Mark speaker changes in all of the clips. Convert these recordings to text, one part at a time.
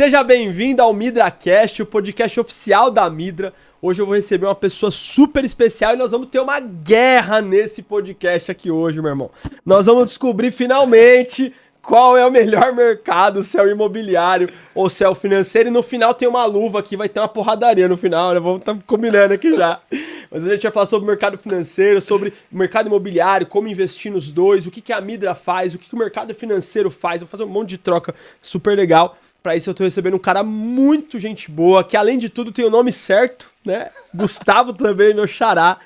Speaker 1: Seja bem-vindo ao MidraCast, o podcast oficial da Midra. Hoje eu vou receber uma pessoa super especial e nós vamos ter uma guerra nesse podcast aqui hoje, meu irmão. Nós vamos descobrir finalmente qual é o melhor mercado, se é o imobiliário ou se é o financeiro. E no final tem uma luva aqui, vai ter uma porradaria no final, né? Vamos estar combinando aqui já. Mas a gente vai falar sobre o mercado financeiro, sobre o mercado imobiliário, como investir nos dois, o que a Midra faz, o que o mercado financeiro faz. Vou fazer um monte de troca super legal. Pra isso eu tô recebendo um cara muito gente boa, que além de tudo tem o nome certo, né? Gustavo também, meu xará.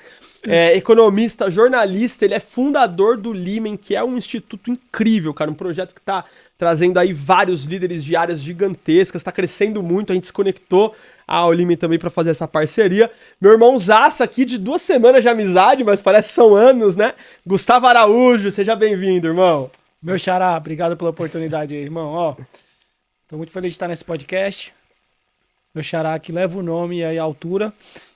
Speaker 1: É economista, jornalista, ele é fundador do Limen, que é um instituto incrível, cara. Um projeto que tá trazendo aí vários líderes de áreas gigantescas, tá crescendo muito, a gente se conectou ao Limen também pra fazer essa parceria. Meu irmão Zaça aqui de 2 semanas de amizade, mas parece que são anos, né? Gustavo Araújo, seja bem-vindo, irmão.
Speaker 2: Meu xará, obrigado pela oportunidade aí, irmão. Ó, tô muito feliz de estar nesse podcast. Meu xará que leva o nome e a altura.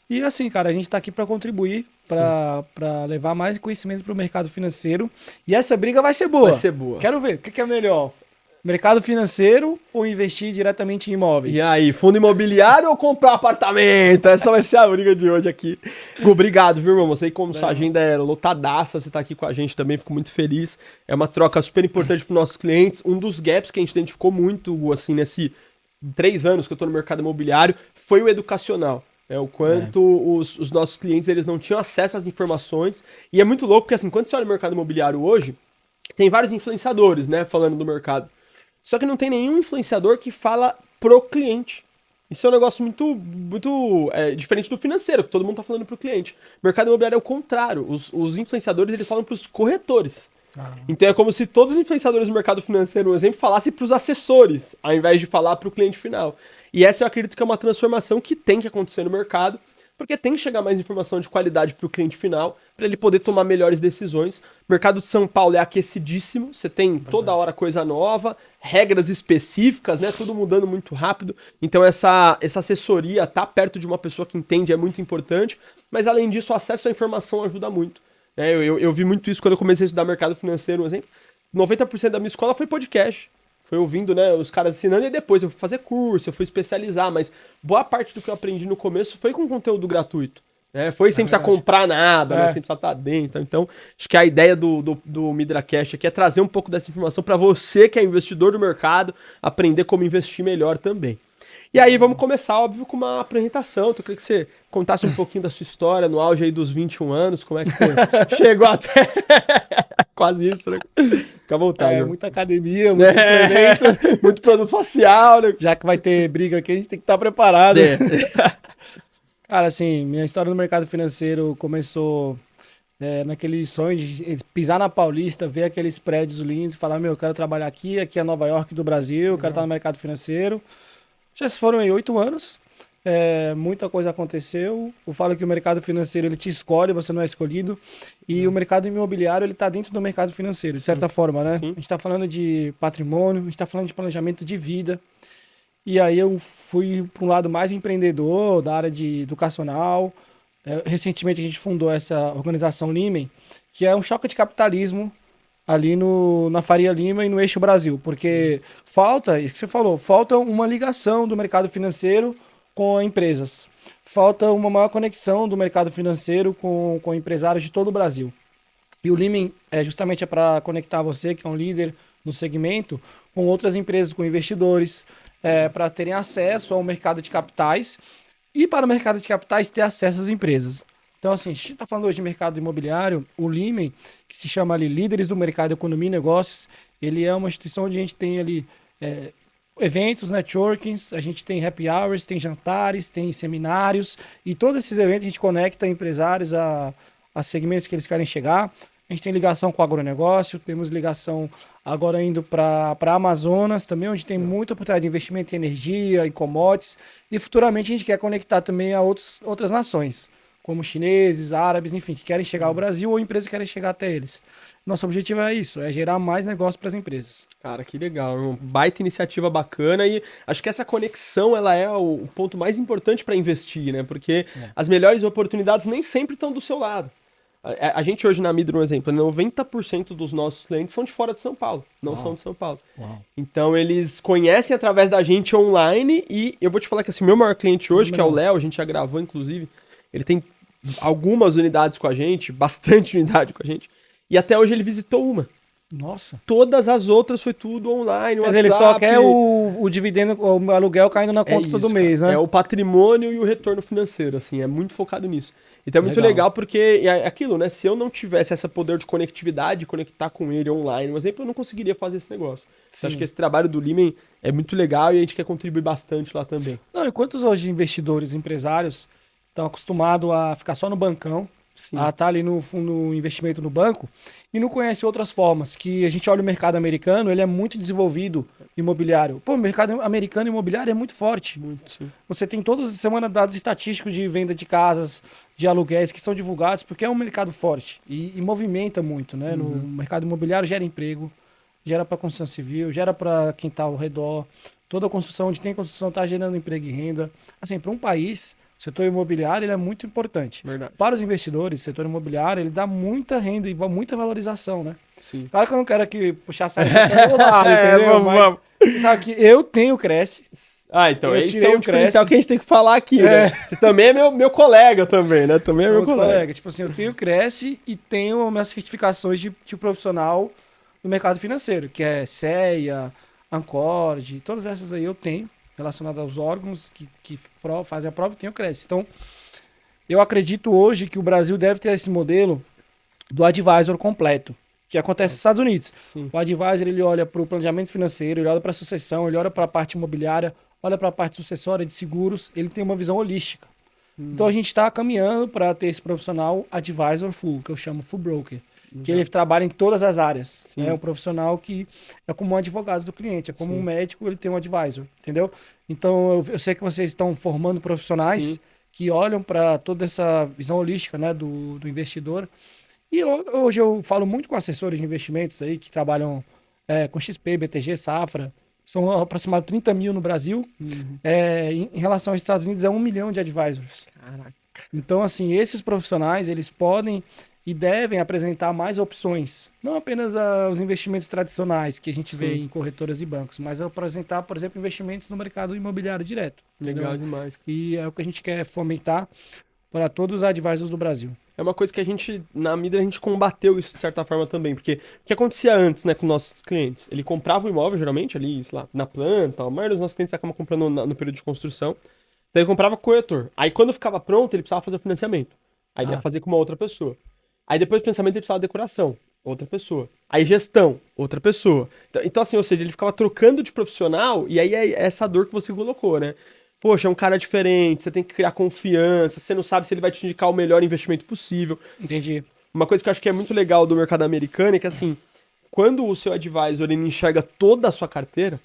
Speaker 2: E assim, cara, a gente tá aqui para contribuir, para levar mais conhecimento pro mercado financeiro. E essa briga vai ser boa.
Speaker 1: Vai ser boa.
Speaker 2: Quero ver, o que é melhor? Mercado financeiro ou investir diretamente em imóveis?
Speaker 1: E aí, fundo imobiliário ou comprar apartamento? Essa vai ser a briga de hoje aqui. Obrigado, viu, irmão? Não sei como sua agenda é lotadaça, você tá aqui com a gente também, fico muito feliz. É uma troca super importante para nossos clientes. Um dos gaps que a gente identificou muito, assim, nesse 3 anos que eu tô no mercado imobiliário, foi o educacional. O quanto os nossos clientes eles não tinham acesso às informações. E é muito louco porque, assim, quando você olha o mercado imobiliário hoje, tem vários influenciadores, né, falando do mercado. Só que não tem nenhum influenciador que fala pro cliente. Isso é um negócio muito diferente do financeiro, que todo mundo tá falando pro cliente. O mercado imobiliário é o contrário. Os influenciadores eles falam pros corretores. Então é como se todos os influenciadores do mercado financeiro, por exemplo, falassem para os assessores, ao invés de falar para o cliente final. E essa eu acredito que é uma transformação que tem que acontecer no mercado, porque tem que chegar mais informação de qualidade para o cliente final, para ele poder tomar melhores decisões. O mercado de São Paulo é aquecidíssimo, você tem toda hora coisa nova, regras específicas, né? Tudo mudando muito rápido. Então essa assessoria, tá perto de uma pessoa que entende, é muito importante, mas além disso, o acesso à informação ajuda muito. Eu vi muito isso quando eu comecei a estudar mercado financeiro, por exemplo. 90% da minha escola foi podcast. Foi ouvindo, né, os caras ensinando, e depois eu fui fazer curso, eu fui especializar, mas boa parte do que eu aprendi no começo foi com conteúdo gratuito. Foi sem precisar comprar nada, né, sem precisar estar dentro. Então, acho que a ideia do MidraCast aqui é trazer um pouco dessa informação para você que é investidor do mercado, aprender como investir melhor também. E aí vamos começar, óbvio, com uma apresentação. Eu queria que você contasse um pouquinho da sua história, no auge aí dos 21 anos, como é que você chegou até... Quase isso, né? Fica à vontade.
Speaker 2: Muita academia, muito suplemento,
Speaker 1: muito produto facial, né?
Speaker 2: Já que vai ter briga aqui, a gente tem que estar preparado. Cara, assim, minha história no mercado financeiro começou naquele sonho de pisar na Paulista, ver aqueles prédios lindos e falar, eu quero trabalhar aqui é Nova York do Brasil, eu quero estar no mercado financeiro. Já se foram aí 8 anos, muita coisa aconteceu. Eu falo que o mercado financeiro ele te escolhe, você não é escolhido. E o mercado imobiliário ele está dentro do mercado financeiro, de certa forma, né? Sim. A gente está falando de patrimônio, a gente está falando de planejamento de vida. E aí eu fui para um lado mais empreendedor, da área de educacional. Recentemente a gente fundou essa organização Limen, que é um choque de capitalismo ali na Faria Lima e no Eixo Brasil, porque falta, isso que você falou, falta uma ligação do mercado financeiro com empresas, falta uma maior conexão do mercado financeiro com empresários de todo o Brasil. E o Limen justamente para conectar você, que é um líder no segmento, com outras empresas, com investidores, para terem acesso ao mercado de capitais e para o mercado de capitais ter acesso às empresas. Então, assim, a gente está falando hoje de mercado imobiliário, o Limen, que se chama ali Líderes do Mercado Economia e Negócios, ele é uma instituição onde a gente tem ali eventos, networkings, a gente tem happy hours, tem jantares, tem seminários, e todos esses eventos a gente conecta empresários a segmentos que eles querem chegar. A gente tem ligação com o agronegócio, temos ligação agora indo para Amazonas também, onde tem muita oportunidade de investimento em energia, em commodities, e futuramente a gente quer conectar também a outras nações, como chineses, árabes, enfim, que querem chegar ao Brasil ou empresas que querem chegar até eles. Nosso objetivo é isso, é gerar mais negócio para as empresas.
Speaker 1: Cara, que legal, uma baita iniciativa bacana e acho que essa conexão ela é o ponto mais importante para investir, né? Porque as melhores oportunidades nem sempre estão do seu lado. A gente hoje na Midra, um exemplo, 90% dos nossos clientes são de fora de São Paulo, não são de São Paulo. Então eles conhecem através da gente online e eu vou te falar que assim, meu maior cliente hoje, que é o Léo, a gente já gravou inclusive, ele tem algumas unidades com a gente, bastante unidade com a gente, e até hoje ele visitou uma.
Speaker 2: Nossa.
Speaker 1: Todas as outras foi tudo online,
Speaker 2: Mas ele só quer o dividendo, o aluguel caindo na conta todo mês, né?
Speaker 1: É o patrimônio e o retorno financeiro, assim, é muito focado nisso. Então é muito legal porque é aquilo, né? Se eu não tivesse esse poder de conectividade, conectar com ele online, um exemplo, eu não conseguiria fazer esse negócio. Então, acho que esse trabalho do Limen é muito legal e a gente quer contribuir bastante lá também.
Speaker 2: Não, e quantos hoje investidores, empresários estão acostumados a ficar só no bancão, a estar ali no fundo investimento no banco e não conhece outras formas, que a gente olha o mercado americano, ele é muito desenvolvido imobiliário. Pô, o mercado americano imobiliário é muito forte.
Speaker 1: Muito, sim.
Speaker 2: Você tem toda semana dados estatísticos de venda de casas, de aluguéis que são divulgados, porque é um mercado forte e movimenta muito, né? No mercado imobiliário gera emprego, gera para construção civil, gera para quem está ao redor. Toda a construção, onde tem construção, está gerando emprego e renda. Assim, para um país, o setor imobiliário ele é muito importante.
Speaker 1: Verdade.
Speaker 2: Para os investidores, o setor imobiliário ele dá muita renda e muita valorização, né?
Speaker 1: Sim.
Speaker 2: Claro que eu não quero aqui puxar sardinha para todo lado, entendeu? Mas você sabe que eu tenho Cresce.
Speaker 1: Então esse é o diferencial que a gente tem que falar aqui, né? Você também é meu colega também, né? Também é meu colega.
Speaker 2: Tipo assim, eu tenho Cresce e tenho minhas certificações de profissional no mercado financeiro, que é CEA, Ancord, todas essas aí eu tenho, relacionadas aos órgãos que fazem a prova, eu tenho Cresce. Então, eu acredito hoje que o Brasil deve ter esse modelo do advisor completo, que acontece nos Estados Unidos.
Speaker 1: Sim.
Speaker 2: O advisor, ele olha para o planejamento financeiro, ele olha para a sucessão, ele olha para a parte imobiliária, olha para a parte sucessória de seguros, ele tem uma visão holística. Então a gente está caminhando para ter esse profissional advisor full, que eu chamo full broker, que ele trabalha em todas as áreas. É um profissional que é como um advogado do cliente, é como um médico, ele tem um advisor, entendeu? Então eu sei que vocês estão formando profissionais que olham para toda essa visão holística, né, do investidor. E hoje eu falo muito com assessores de investimentos aí que trabalham com XP, BTG, Safra. São aproximadamente 30 mil no Brasil. Em relação aos Estados Unidos, é 1 milhão de advisors.
Speaker 1: Caraca.
Speaker 2: Então, assim, esses profissionais, eles podem e devem apresentar mais opções. Não apenas os investimentos tradicionais que a gente vê em corretoras e bancos, mas apresentar, por exemplo, investimentos no mercado imobiliário direto.
Speaker 1: Legal
Speaker 2: entendeu?
Speaker 1: demais.
Speaker 2: E é o que a gente quer fomentar para todos os advisors do Brasil.
Speaker 1: É uma coisa que a gente, na Midra, a gente combateu isso de certa forma também, porque o que acontecia antes, né, com nossos clientes? Ele comprava o imóvel, geralmente, ali, sei lá, na planta, a maioria dos nossos clientes acabam comprando no período de construção, então ele comprava com o corretor. Aí quando ficava pronto, ele precisava fazer o financiamento. Aí ele ia fazer com uma outra pessoa. Aí depois do financiamento ele precisava de decoração, outra pessoa. Aí gestão, outra pessoa. Então assim, ou seja, ele ficava trocando de profissional, e aí é essa dor que você colocou, né? Poxa, é um cara diferente, você tem que criar confiança, você não sabe se ele vai te indicar o melhor investimento possível.
Speaker 2: Entendi.
Speaker 1: Uma coisa que eu acho que é muito legal do mercado americano é que, assim, quando o seu advisor ele enxerga toda a sua carteira,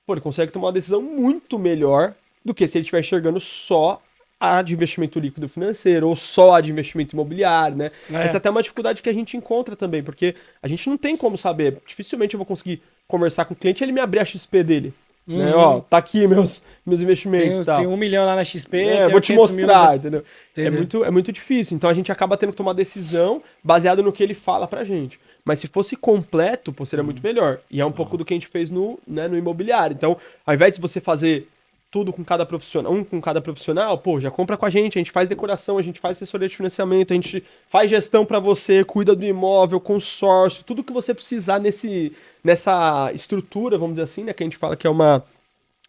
Speaker 1: pô, ele consegue tomar uma decisão muito melhor do que se ele estiver enxergando só a de investimento líquido financeiro ou só a de investimento imobiliário, né? Essa é até uma dificuldade que a gente encontra também, porque a gente não tem como saber. Dificilmente eu vou conseguir conversar com o cliente e ele me abrir a XP dele. Né? Ó, tá aqui meus investimentos.
Speaker 2: Tem 1 milhão lá na XP.
Speaker 1: Eu vou te mostrar, entendeu? É muito difícil. Então a gente acaba tendo que tomar decisão baseada no que ele fala pra gente. Mas se fosse completo, pô, seria muito melhor. E é um pouco do que a gente fez no imobiliário. Então, ao invés de você fazer tudo com cada profissional, pô, já compra com a gente faz decoração, a gente faz assessoria de financiamento, a gente faz gestão pra você, cuida do imóvel, consórcio, tudo que você precisar nessa estrutura, vamos dizer assim, né, que a gente fala que é uma...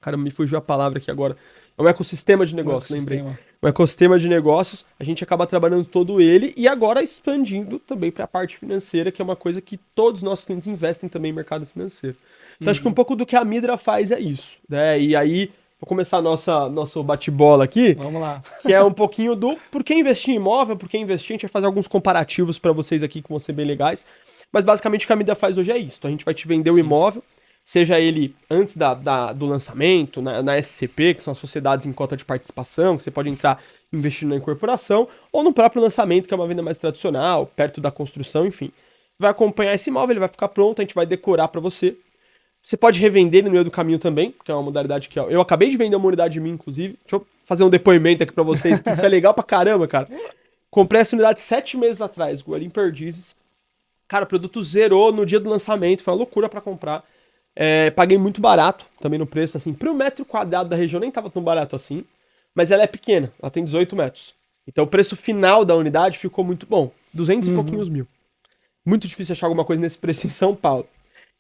Speaker 1: Cara, me fugiu a palavra aqui agora. É um ecossistema de negócios, lembrei. Um ecossistema de negócios, a gente acaba trabalhando todo ele e agora expandindo também para a parte financeira, que é uma coisa que todos os nossos clientes investem também em mercado financeiro. Então acho que um pouco do que a Midra faz é isso, né? E aí, vou começar nosso bate-bola aqui.
Speaker 2: Vamos lá.
Speaker 1: Que é um pouquinho do por que investir em imóvel, por que investir. A gente vai fazer alguns comparativos para vocês aqui que vão ser bem legais. Mas basicamente o que a Midra faz hoje é isso. Então, a gente vai te vender o imóvel, seja ele antes do lançamento, na SCP, que são as sociedades em cota de participação, que você pode entrar investindo na incorporação, ou no próprio lançamento, que é uma venda mais tradicional, perto da construção, enfim. Vai acompanhar esse imóvel, ele vai ficar pronto, a gente vai decorar para você. Você pode revender ele no meio do caminho também, que é uma modalidade que eu acabei de vender uma unidade de mim, inclusive. Deixa eu fazer um depoimento aqui pra vocês, que isso é legal pra caramba, cara. Comprei essa unidade 7 meses atrás, ali em Perdizes. Cara, o produto zerou no dia do lançamento, foi uma loucura pra comprar. Paguei muito barato também no preço, assim. Pro metro quadrado da região nem tava tão barato assim, mas ela é pequena, ela tem 18 metros. Então o preço final da unidade ficou muito bom, 200 e pouquinhos mil. Muito difícil achar alguma coisa nesse preço em São Paulo.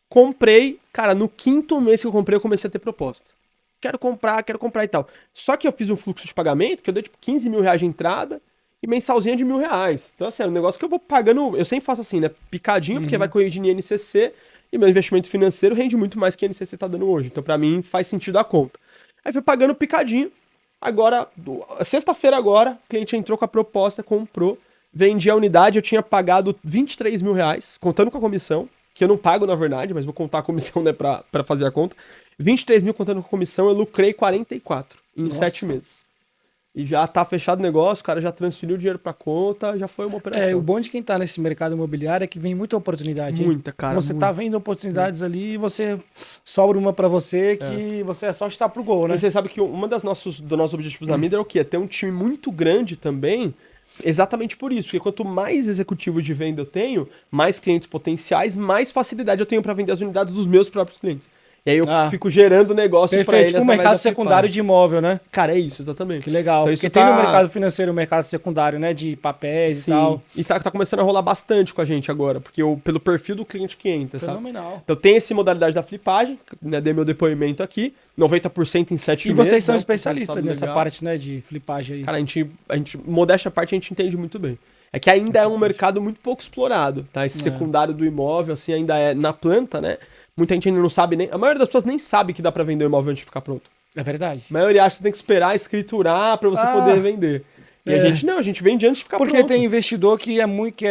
Speaker 1: Comprei, cara, no 5º mês que eu comprei, eu comecei a ter proposta. Quero comprar e tal. Só que eu fiz um fluxo de pagamento que eu dei tipo 15 mil reais de entrada e mensalzinha de R$ 1.000. Então, assim, é um negócio que eu vou pagando. Eu sempre faço assim, né? Picadinho, porque vai corrigir em INCC e meu investimento financeiro rende muito mais que a INCC tá dando hoje. Então, pra mim, faz sentido a conta. Aí fui pagando picadinho. Agora, sexta-feira agora, o cliente entrou com a proposta, comprou, vendi a unidade, eu tinha pagado 23 mil reais, contando com a comissão, que eu não pago na verdade, mas vou contar a comissão, né, pra fazer a conta. 23 mil contando com a comissão, eu lucrei 44 em 7 meses. E já tá fechado o negócio, o cara já transferiu o dinheiro pra conta, já foi uma operação.
Speaker 2: O bom de quem tá nesse mercado imobiliário é que vem muita oportunidade.
Speaker 1: Muita, cara.
Speaker 2: Você tá vendo oportunidades ali e você sobra uma pra você que você é só chutar pro gol, né?
Speaker 1: E você sabe que um dos nossos objetivos na Midra é o quê? É ter um time muito grande também, exatamente por isso. Porque quanto mais executivo de venda eu tenho, mais clientes potenciais, mais facilidade eu tenho pra vender as unidades dos meus próprios clientes. E aí eu fico gerando negócio pra ele.
Speaker 2: Tipo um mercado secundário de imóvel, né?
Speaker 1: Cara, é isso, exatamente.
Speaker 2: Que legal.
Speaker 1: Então,
Speaker 2: porque tem no mercado financeiro o mercado secundário, né? De papéis e tal.
Speaker 1: E tá começando a rolar bastante com a gente agora, porque pelo perfil do cliente que entra,
Speaker 2: Fenomenal.
Speaker 1: Sabe? Então tem essa modalidade da flipagem, né? Dei meu depoimento aqui, 90% em 7 meses.
Speaker 2: E vocês são
Speaker 1: né?
Speaker 2: especialistas nessa parte, né? De flipagem aí.
Speaker 1: Cara, a gente, modéstia à parte, a gente entende muito bem. É que ainda é um mercado muito pouco explorado, tá? Esse secundário do imóvel, assim, ainda é na planta, né? Muita gente ainda não sabe nem... A maioria das pessoas nem sabe que dá pra vender o imóvel antes de ficar pronto.
Speaker 2: É verdade.
Speaker 1: A maioria acha que você tem que esperar escriturar pra você poder vender. E a gente não, a gente vende antes de ficar pronto.
Speaker 2: Porque tem investidor que é muito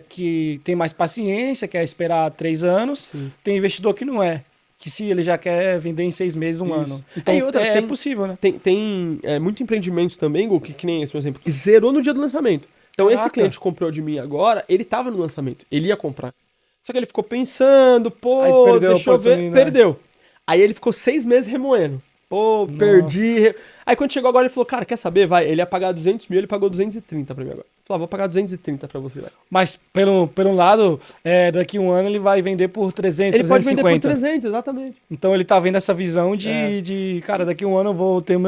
Speaker 2: que tem mais paciência, quer esperar 3 anos. Sim. Tem investidor que não é. Que se ele já quer vender em 6 meses, 1 ano. Então é possível, né?
Speaker 1: Tem muito empreendimento também, Gu, que nem esse, por exemplo, que zerou no dia do lançamento. Então esse cliente que comprou de mim agora, ele tava no lançamento, ele ia comprar. Só que ele ficou pensando, pô, deixa eu ver, perdeu. Aí ele ficou 6 meses remoendo. Pô, perdi. Aí quando chegou agora ele falou, cara, quer saber? Vai, ele ia pagar 200 mil, ele pagou 230 pra mim agora. Falou, vou pagar 230 pra você, vai.
Speaker 2: Mas, pelo lado, daqui 1 ano ele vai vender por 300,
Speaker 1: ele
Speaker 2: 350.
Speaker 1: Ele pode vender por 300, exatamente.
Speaker 2: Então ele tá vendo essa visão de cara, daqui 1 ano eu vou ter o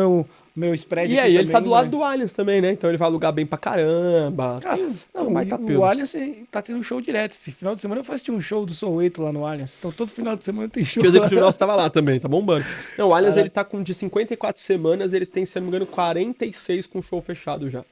Speaker 2: meu spread.
Speaker 1: E aí ele tá do lado do Allianz também, né? Então ele vai alugar bem pra caramba.
Speaker 2: Cara, o Allianz tá tendo um show direto. Esse final de semana eu assisti um show do Soueto lá no Allianz. Então todo final de semana tem show.
Speaker 1: O executivo nosso tava lá também, tá bombando. Não, o Allianz ele tá com de 54 semanas, ele tem, se não me engano, 46 com show fechado já.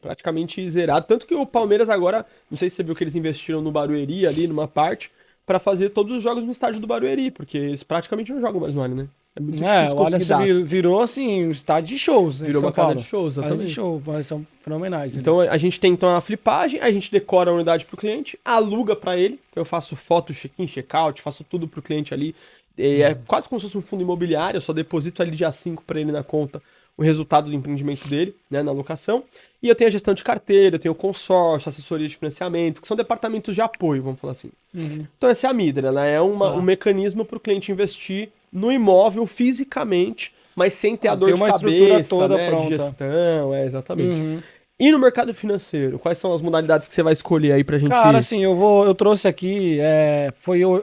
Speaker 1: Praticamente zerado. Tanto que o Palmeiras agora, não sei se você viu que eles investiram no Barueri ali, numa parte, pra fazer todos os jogos no estádio do Barueri, porque eles praticamente não jogam mais no Allianz, né? É muito difícil
Speaker 2: o Allianz virou, assim, um estádio de shows.
Speaker 1: Virou uma casa de shows, exatamente.
Speaker 2: De show, são fenomenais.
Speaker 1: Então a gente tem a flipagem, a gente decora a unidade pro cliente, aluga pra ele, então eu faço foto, check-in, check-out, faço tudo pro cliente ali. É quase como se fosse um fundo imobiliário, eu só deposito ali dia 5 pra ele na conta o resultado do empreendimento dele, né, na locação. E eu tenho a gestão de carteira, eu tenho o consórcio, assessoria de financiamento, que são departamentos de apoio, vamos falar assim. Então essa é a Midra, ela é um mecanismo para o cliente investir no imóvel fisicamente, mas sem ter a dor de cabeça,
Speaker 2: toda
Speaker 1: né,
Speaker 2: pronta.
Speaker 1: de gestão, exatamente. E no mercado financeiro, quais são as modalidades que você vai escolher aí pra gente?
Speaker 2: Cara, assim, eu trouxe aqui,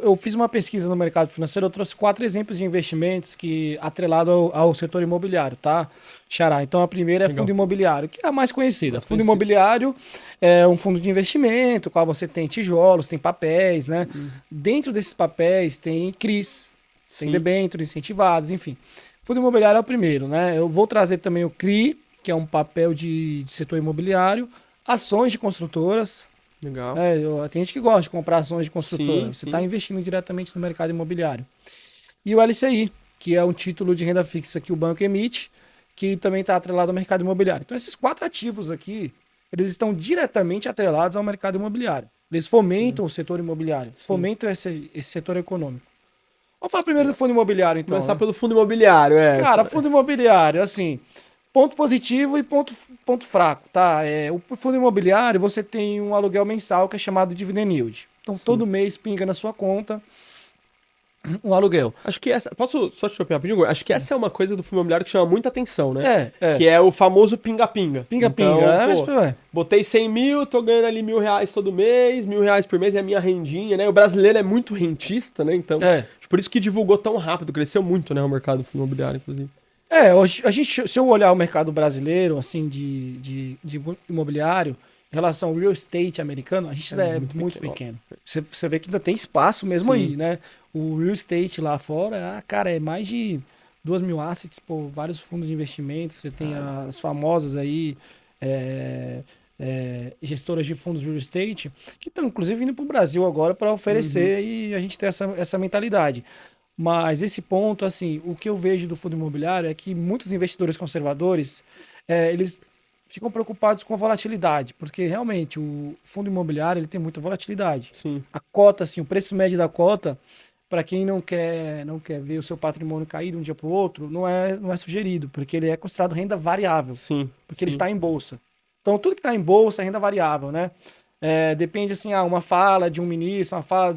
Speaker 2: eu fiz uma pesquisa no mercado financeiro, eu trouxe 4 exemplos de investimentos que atrelado ao setor imobiliário, tá? Xará. Então a primeira é fundo imobiliário, que é a mais conhecida. Fundo imobiliário é um fundo de investimento, qual você tem tijolos, tem papéis, né? Dentro desses papéis tem CRIs, tem debêntures incentivados, enfim. Fundo imobiliário é o primeiro, né? Eu vou trazer também o CRI, que é um papel de setor imobiliário, ações de construtoras.
Speaker 1: Legal.
Speaker 2: Tem gente que gosta de comprar ações de construtoras. Você está investindo diretamente no mercado imobiliário. E o LCI, que é um título de renda fixa que o banco emite, que também está atrelado ao mercado imobiliário. Então, esses 4 ativos aqui, eles estão diretamente atrelados ao mercado imobiliário. Eles fomentam o setor imobiliário, fomentam esse setor econômico. Vamos falar primeiro do fundo imobiliário, então.
Speaker 1: Começar pelo fundo imobiliário,
Speaker 2: Cara, fundo imobiliário, assim... Ponto positivo e ponto fraco, tá? O fundo imobiliário, você tem um aluguel mensal que é chamado dividend yield. Então, todo mês pinga na sua conta um aluguel.
Speaker 1: Acho que essa... Posso só te interromper rapidinho? Acho que essa é uma coisa do fundo imobiliário que chama muita atenção, né? Que é o famoso pinga-pinga.
Speaker 2: Pinga-pinga.
Speaker 1: Então, botei 100 mil, tô ganhando ali R$ 1.000 todo mês, R$ 1.000 por mês é a minha rendinha, né? O brasileiro é muito rentista, né? Então, por isso que divulgou tão rápido, cresceu muito, né? O mercado do fundo imobiliário, inclusive.
Speaker 2: Hoje, se eu olhar o mercado brasileiro, assim, de imobiliário, em relação ao real estate americano, a gente ainda é muito pequeno. Você vê que ainda tem espaço mesmo aí, né? O real estate lá fora, cara, é mais de 2.000 assets, pô, vários fundos de investimento, você tem as famosas aí, gestoras de fundos de real estate, que estão inclusive indo para o Brasil agora para oferecer e a gente tem essa mentalidade. Mas esse ponto, assim, o que eu vejo do fundo imobiliário é que muitos investidores conservadores, eles ficam preocupados com a volatilidade, porque realmente o fundo imobiliário ele tem muita volatilidade.
Speaker 1: Sim.
Speaker 2: A cota, assim, o preço médio da cota, para quem não quer ver o seu patrimônio cair de um dia para o outro, não é sugerido, porque ele é considerado renda variável.
Speaker 1: Sim.
Speaker 2: Porque ele está em bolsa. Então, tudo que está em bolsa é renda variável, né? Depende, assim, uma fala de um ministro, uma fala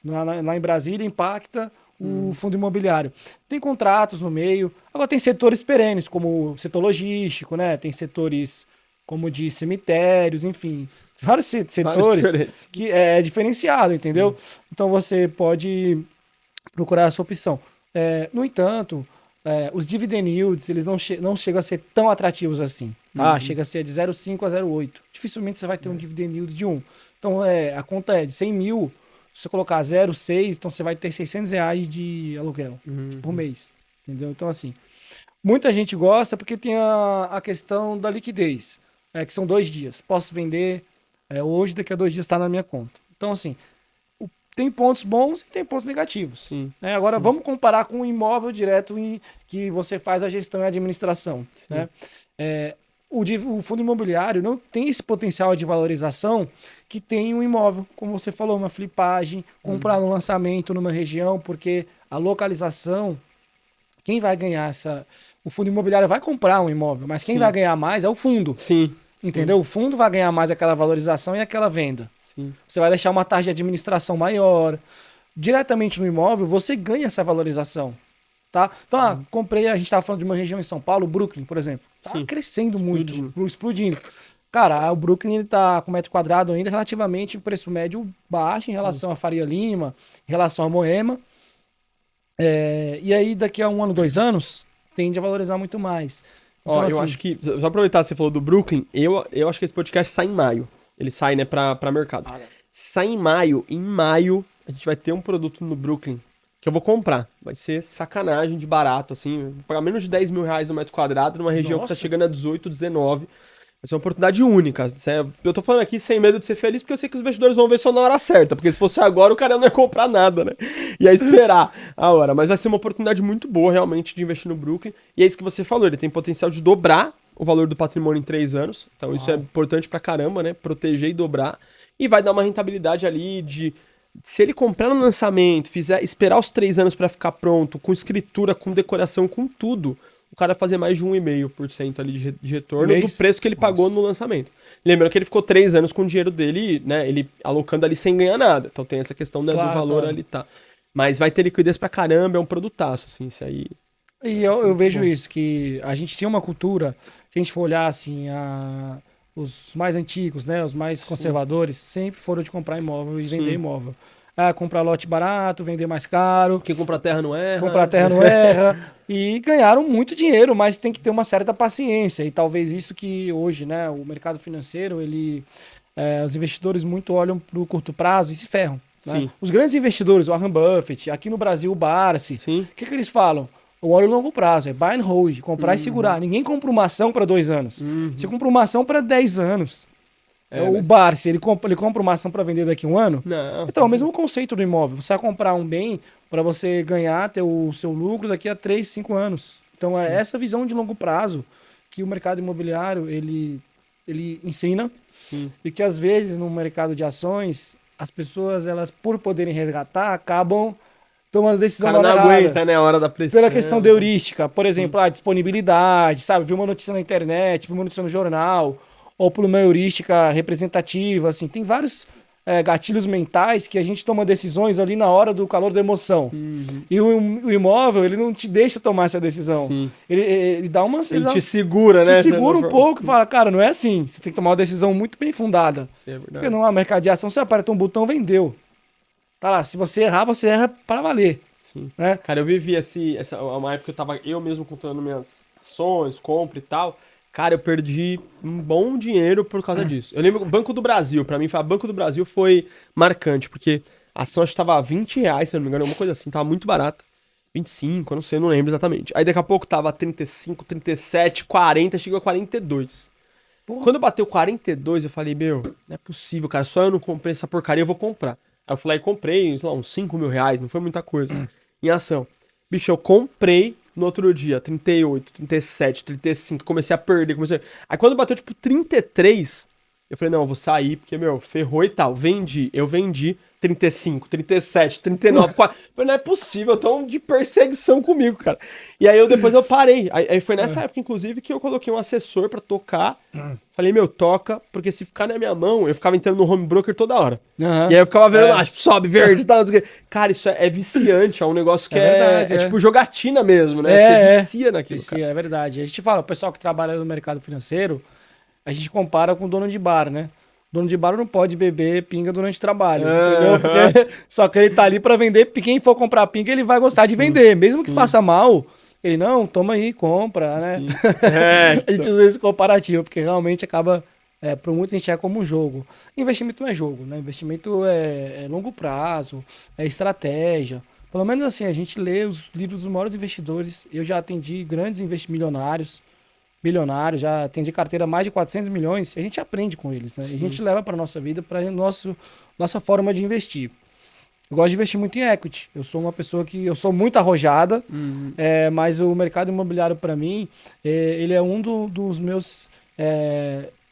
Speaker 2: lá em Brasília impacta o fundo imobiliário. Tem contratos no meio. Agora tem setores perenes, como o setor logístico, né? Tem setores como de cemitérios, enfim. Vários setores que é diferenciado, entendeu? Sim. Então você pode procurar a sua opção. No entanto, os dividend yields, eles não chegam a ser tão atrativos assim. Tá? Chega a ser de 0,5 a 0,8. Dificilmente você vai ter um dividend yield de 1. Então a conta é de 100 mil. Se você colocar 0,6, então você vai ter R$600 de aluguel por mês. Entendeu? Então, assim, muita gente gosta porque tem a questão da liquidez, que são 2 dias. Posso vender hoje, daqui a 2 dias está na minha conta. Então, assim, tem pontos bons e tem pontos negativos. Agora, vamos comparar com um imóvel direto que você faz a gestão e a administração. Né? O fundo imobiliário não tem esse potencial de valorização que tem um imóvel, como você falou, uma flipagem, comprar no lançamento numa região, porque a localização, quem vai ganhar o fundo imobiliário vai comprar um imóvel, mas quem vai ganhar mais é o fundo. Entendeu? O fundo vai ganhar mais aquela valorização e aquela venda. Você vai deixar uma taxa de administração maior. Diretamente no imóvel, você ganha essa valorização. Tá? Então, comprei, a gente estava falando de uma região em São Paulo, Brooklyn, por exemplo. Tá crescendo muito, explodindo. Cara, o Brooklyn ele tá com metro quadrado ainda relativamente um preço médio baixo em relação a Faria Lima, em relação a Moema. E aí, daqui a 1 ano, 2 anos, tende a valorizar muito mais. Então,
Speaker 1: eu acho que, só aproveitar que você falou do Brooklyn, eu acho que esse podcast sai em maio. Ele sai, né, pra mercado. Sai em maio a gente vai ter um produto no Brooklyn que eu vou comprar. Vai ser sacanagem de barato, assim. Vou pagar menos de R$10 mil no metro quadrado, numa região que tá chegando a 18, 19. Vai ser uma oportunidade única. Eu tô falando aqui sem medo de ser feliz, porque eu sei que os investidores vão ver só na hora certa. Porque se fosse agora, o cara não ia comprar nada, né? Ia esperar a hora. Mas vai ser uma oportunidade muito boa, realmente, de investir no Brooklyn. E é isso que você falou, ele tem potencial de dobrar o valor do patrimônio em 3 anos. Então isso é importante pra caramba, né? Proteger e dobrar. E vai dar uma rentabilidade ali de... Se ele comprar no lançamento, esperar os 3 anos para ficar pronto, com escritura, com decoração, com tudo, o cara fazer mais de 1,5% ali de retorno do preço que ele pagou no lançamento. Lembrando que ele ficou 3 anos com o dinheiro dele, né? Ele alocando ali sem ganhar nada. Então tem essa questão, né, do valor ali, tá. Mas vai ter liquidez pra caramba, é um produtaço, assim, isso aí.
Speaker 2: E eu vejo isso, que a gente tinha uma cultura, se a gente for olhar, assim, os mais antigos, né, os mais conservadores, sempre foram de comprar imóvel e vender imóvel. Comprar lote barato, vender mais caro.
Speaker 1: Quem compra terra não erra.
Speaker 2: Comprar terra não erra. E ganharam muito dinheiro, mas tem que ter uma certa paciência. E talvez isso que hoje, né, o mercado financeiro, os investidores muito olham para o curto prazo e se ferram. Né? Os grandes investidores, o Warren Buffett, aqui no Brasil o Barsi, o que eles falam? O olho longo prazo, é buy and hold, comprar e segurar. Ninguém compra uma ação para 2 anos. Você compra uma ação para 10 anos. O Barsi, ele compra uma ação para vender daqui a 1 ano?
Speaker 1: Não.
Speaker 2: Então, é o mesmo conceito do imóvel. Você vai comprar um bem para você ganhar, ter o seu lucro daqui a 3, 5 anos. Então, é essa visão de longo prazo que o mercado imobiliário, ele ensina. E que, às vezes, no mercado de ações, as pessoas, elas, por poderem resgatar, acabam tomando decisão
Speaker 1: na hora errada. O cara não aguenta, né, a hora da pressão.
Speaker 2: Pela questão de heurística. Por exemplo, a disponibilidade, sabe? Viu uma notícia na internet, viu uma notícia no jornal, ou por uma heurística representativa, assim. Tem vários gatilhos mentais que a gente toma decisões ali na hora do calor da emoção. E o imóvel, ele não te deixa tomar essa decisão. Ele dá uma...
Speaker 1: Ele te segura, né?
Speaker 2: Te segura um pouco e fala, cara, não é assim. Você tem que tomar uma decisão muito bem fundada.
Speaker 1: Sim, é verdade.
Speaker 2: Porque não há mercado de ação, você aperta um botão, vendeu. Tá lá, se você errar, você erra para valer.
Speaker 1: Sim.
Speaker 2: Né?
Speaker 1: Cara, eu vivi uma época que eu tava eu mesmo contando minhas ações, compra e tal. Cara, eu perdi um bom dinheiro por causa disso. Eu lembro, Banco do Brasil, pra mim, Banco do Brasil foi marcante, porque a ação acho que tava R$20, se eu não me engano, uma coisa assim, tava muito barata. 25, eu não sei, eu não lembro exatamente. Aí daqui a pouco tava 35, 37, 40, chegou a 42. Porra. Quando bateu 42, eu falei, meu, não é possível, cara, só eu não comprei essa porcaria, eu vou comprar. Aí eu fui lá e comprei, sei lá, uns R$5.000, não foi muita coisa, em ação. Bicho, eu comprei no outro dia, 38, 37, 35, comecei a perder, Aí quando bateu, tipo, 33, eu falei, não, eu vou sair, porque, meu, ferrou e tal. Eu vendi 35, 37, 39, 40. Eu falei, não é possível, tão de perseguição comigo, cara. E aí depois eu parei. Aí foi nessa época, inclusive, que eu coloquei um assessor pra tocar. Falei, meu, toca, porque se ficar na minha mão, eu ficava entrando no home broker toda hora. E aí eu ficava vendo, tipo, sobe verde e tal. Cara, isso é viciante, é um negócio que verdade, é tipo jogatina mesmo, né? Você vicia naquilo, cara.
Speaker 2: É verdade. A gente fala, o pessoal que trabalha no mercado financeiro, a gente compara com o dono de bar, né? O dono de bar não pode beber pinga durante o trabalho, entendeu? Porque só que ele tá ali pra vender, quem for comprar pinga, ele vai gostar de vender, mesmo que faça mal. Ele, não, toma aí, compra, né? A gente usa esse comparativo, porque realmente acaba, para muitos a gente é como um jogo. Investimento não é jogo, né? Investimento é longo prazo, é estratégia. Pelo menos assim, a gente lê os livros dos maiores investidores. Eu já atendi grandes bilionários, já atendi carteira mais de 400 milhões, a gente aprende com eles, né? A gente leva para nossa vida, para nossa forma de investir. Eu gosto de investir muito em equity. Eu sou uma pessoa que eu sou muito arrojada, mas o mercado imobiliário para mim, ele é um dos meus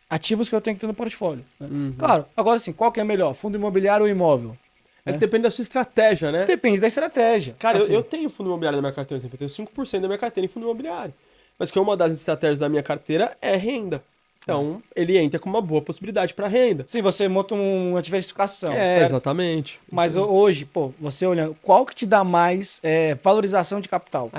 Speaker 2: ativos que eu tenho que ter no portfólio. Né? Claro, agora assim, qual que é melhor, fundo imobiliário ou imóvel?
Speaker 1: É que depende da sua estratégia, né?
Speaker 2: Depende da estratégia.
Speaker 1: Cara, assim, eu tenho fundo imobiliário na minha carteira, eu tenho 5% da minha carteira em fundo imobiliário. Mas que uma das estratégias da minha carteira é renda. Então, ele entra com uma boa possibilidade para renda.
Speaker 2: Sim, você monta uma diversificação,
Speaker 1: certo? Exatamente.
Speaker 2: Mas hoje, pô, você olhando, qual que te dá mais valorização de capital?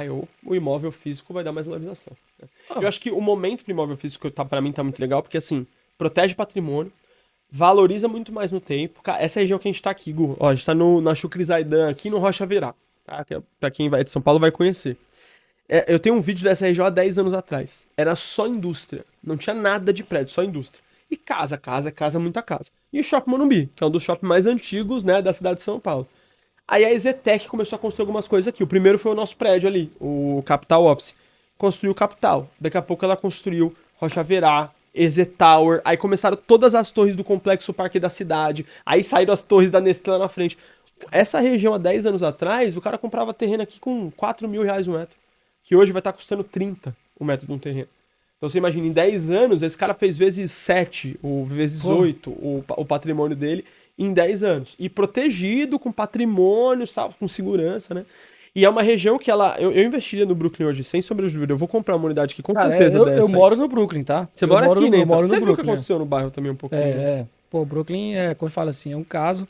Speaker 1: O imóvel físico vai dar mais valorização. Né? Eu acho que o momento do imóvel físico para mim tá muito legal, porque assim, protege patrimônio, valoriza muito mais no tempo. Essa região que a gente tá aqui, Gu, ó, a gente tá na Chucre Zaidan, aqui no Rocha Verá. Tá? Pra quem vai de São Paulo vai conhecer. Eu tenho um vídeo dessa região há 10 anos atrás. Era só indústria. Não tinha nada de prédio, só indústria. E casa, muita casa. E o Shopping Morumbi, que é um dos shoppings mais antigos, né, da cidade de São Paulo. Aí a EZTEC começou a construir algumas coisas aqui. O primeiro foi o nosso prédio ali, o Capital Office. Construiu o Capital. Daqui a pouco ela construiu Rocha Verá, EZ Tower. Aí começaram todas as torres do Complexo Parque da Cidade. Aí saíram as torres da Nestlé lá na frente. Essa região, há 10 anos atrás, o cara comprava terreno aqui com R$4.000 um metro. Que hoje vai estar custando 30 o metro de um terreno. Então você imagina, em 10 anos, esse cara fez vezes 7, ou vezes 8 o patrimônio dele em 10 anos. E protegido, com patrimônio, sabe, com segurança, né? E é uma região que eu investiria no Brooklyn hoje, sem sombra de dúvida. Eu vou comprar uma unidade aqui com certeza
Speaker 2: eu moro no Brooklyn, tá?
Speaker 1: Você mora aqui, né?
Speaker 2: Eu moro no
Speaker 1: Você
Speaker 2: Brooklyn.
Speaker 1: viu o que aconteceu no bairro também um pouquinho?
Speaker 2: Pô, Brooklyn, como eu falo assim, é um caso.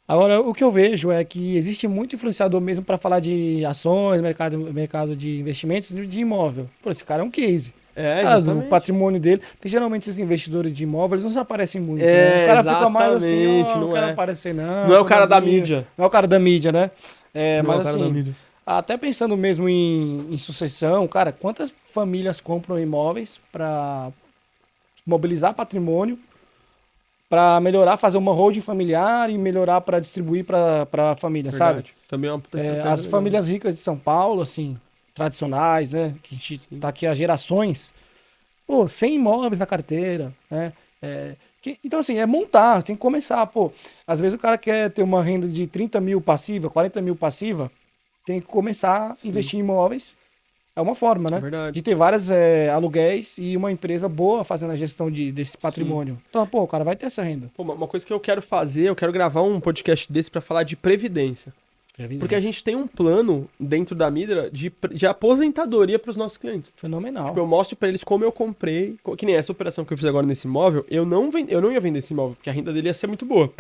Speaker 2: Agora, o que eu vejo é que existe muito influenciador mesmo para falar de ações, mercado de investimentos, de imóvel. Pô, esse cara é um case.
Speaker 1: Exatamente.
Speaker 2: Do patrimônio dele. Porque geralmente esses investidores de imóveis não se aparecem muito. Né? O cara fica mais assim, não quero aparecer não.
Speaker 1: Não é o cara da mídia.
Speaker 2: Não é o cara da mídia, né?
Speaker 1: Mas assim,
Speaker 2: até pensando mesmo em sucessão, cara, quantas famílias compram imóveis para mobilizar patrimônio, para melhorar, fazer uma holding familiar e melhorar para distribuir para a família, sabe?
Speaker 1: Também é uma
Speaker 2: as famílias ricas de São Paulo, assim, tradicionais, né? Que a gente tá aqui há gerações. Pô, 100 imóveis na carteira, né? Então, assim, é montar, tem que começar, pô. Às vezes o cara quer ter uma renda de 30 mil passiva, 40 mil passiva, tem que começar a investir em imóveis. É uma forma, né? De ter vários aluguéis e uma empresa boa fazendo a gestão desse patrimônio. Então, pô, o cara vai ter essa renda.
Speaker 1: Pô, uma coisa que eu quero fazer, eu quero gravar um podcast desse para falar de previdência. Porque a gente tem um plano dentro da Midra de aposentadoria para os nossos clientes.
Speaker 2: Fenomenal.
Speaker 1: Tipo, eu mostro para eles como eu comprei, que nem essa operação que eu fiz agora nesse imóvel, eu não ia vender esse imóvel, porque a renda dele ia ser muito boa.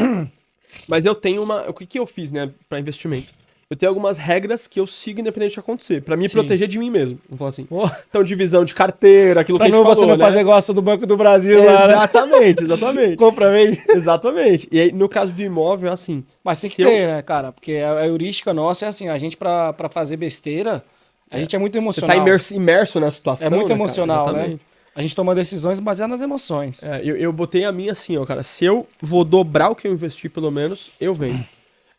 Speaker 1: Mas eu tenho o que eu fiz, né, para investimento? Eu tenho algumas regras que eu sigo independente do que acontecer, pra me proteger de mim mesmo. Vamos falar assim. Então, divisão de carteira, aquilo que a gente falou,
Speaker 2: você não fazer negócio do Banco do Brasil lá, né?
Speaker 1: Exatamente.
Speaker 2: Compra bem.
Speaker 1: Exatamente. E aí, no caso do imóvel, é assim.
Speaker 2: Mas tem que ter, né, cara? Porque a heurística nossa é assim, a gente pra fazer besteira, a gente é muito emocional.
Speaker 1: Você tá imerso na situação,
Speaker 2: é muito
Speaker 1: né,
Speaker 2: emocional,
Speaker 1: cara?
Speaker 2: né? A gente toma decisões baseadas nas emoções.
Speaker 1: Eu botei a minha assim, ó, cara. Se eu vou dobrar o que eu investi, pelo menos, eu vendo.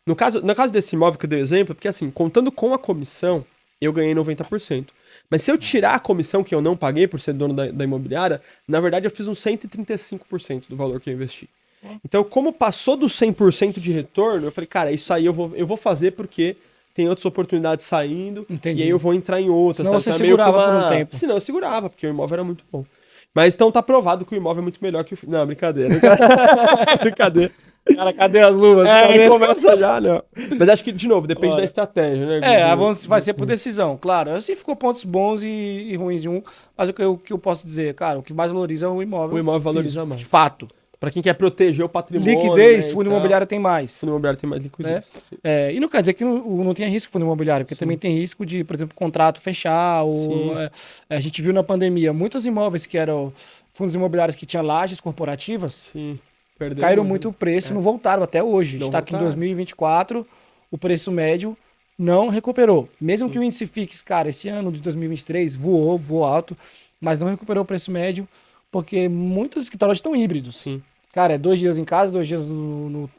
Speaker 1: No caso desse imóvel que eu dei exemplo, porque assim, contando com a comissão, eu ganhei 90%. Mas se eu tirar a comissão que eu não paguei por ser dono da imobiliária, na verdade eu fiz uns 135% do valor que eu investi. Então, como passou dos 100% de retorno, eu falei, cara, isso aí eu vou fazer porque tem outras oportunidades saindo.
Speaker 2: Entendi.
Speaker 1: E aí eu vou entrar em outras.
Speaker 2: Senão você segurava por um tempo.
Speaker 1: Senão eu segurava, porque o imóvel era muito bom. Mas então tá provado que o imóvel é muito melhor que o... Não, brincadeira. Brincadeira.
Speaker 2: Cara, cadê as luvas?
Speaker 1: Começa já, não. Mas acho que, de novo, depende da estratégia, né?
Speaker 2: Vai ser por decisão, claro. Assim ficou pontos bons e ruins de um. Mas o que eu posso dizer, cara, o que mais valoriza é o imóvel.
Speaker 1: O imóvel valoriza mais.
Speaker 2: De fato.
Speaker 1: Pra quem quer proteger o patrimônio.
Speaker 2: Liquidez,
Speaker 1: né,
Speaker 2: fundo imobiliário tem mais.
Speaker 1: Fundo imobiliário tem mais liquidez.
Speaker 2: E não quer dizer que não tenha risco fundo imobiliário, porque também tem risco de, por exemplo, contrato fechar. A gente viu na pandemia muitos imóveis que eram fundos imobiliários que tinham lajes corporativas.
Speaker 1: Sim.
Speaker 2: Caíram muito o preço, não voltaram até hoje. A gente está aqui em 2024, o preço médio não recuperou. Mesmo que o índice FIX, cara, esse ano de 2023 voou alto, mas não recuperou o preço médio, porque muitos escritórios estão híbridos.
Speaker 1: Sim.
Speaker 2: Cara, é 2 dias em casa, 2 dias no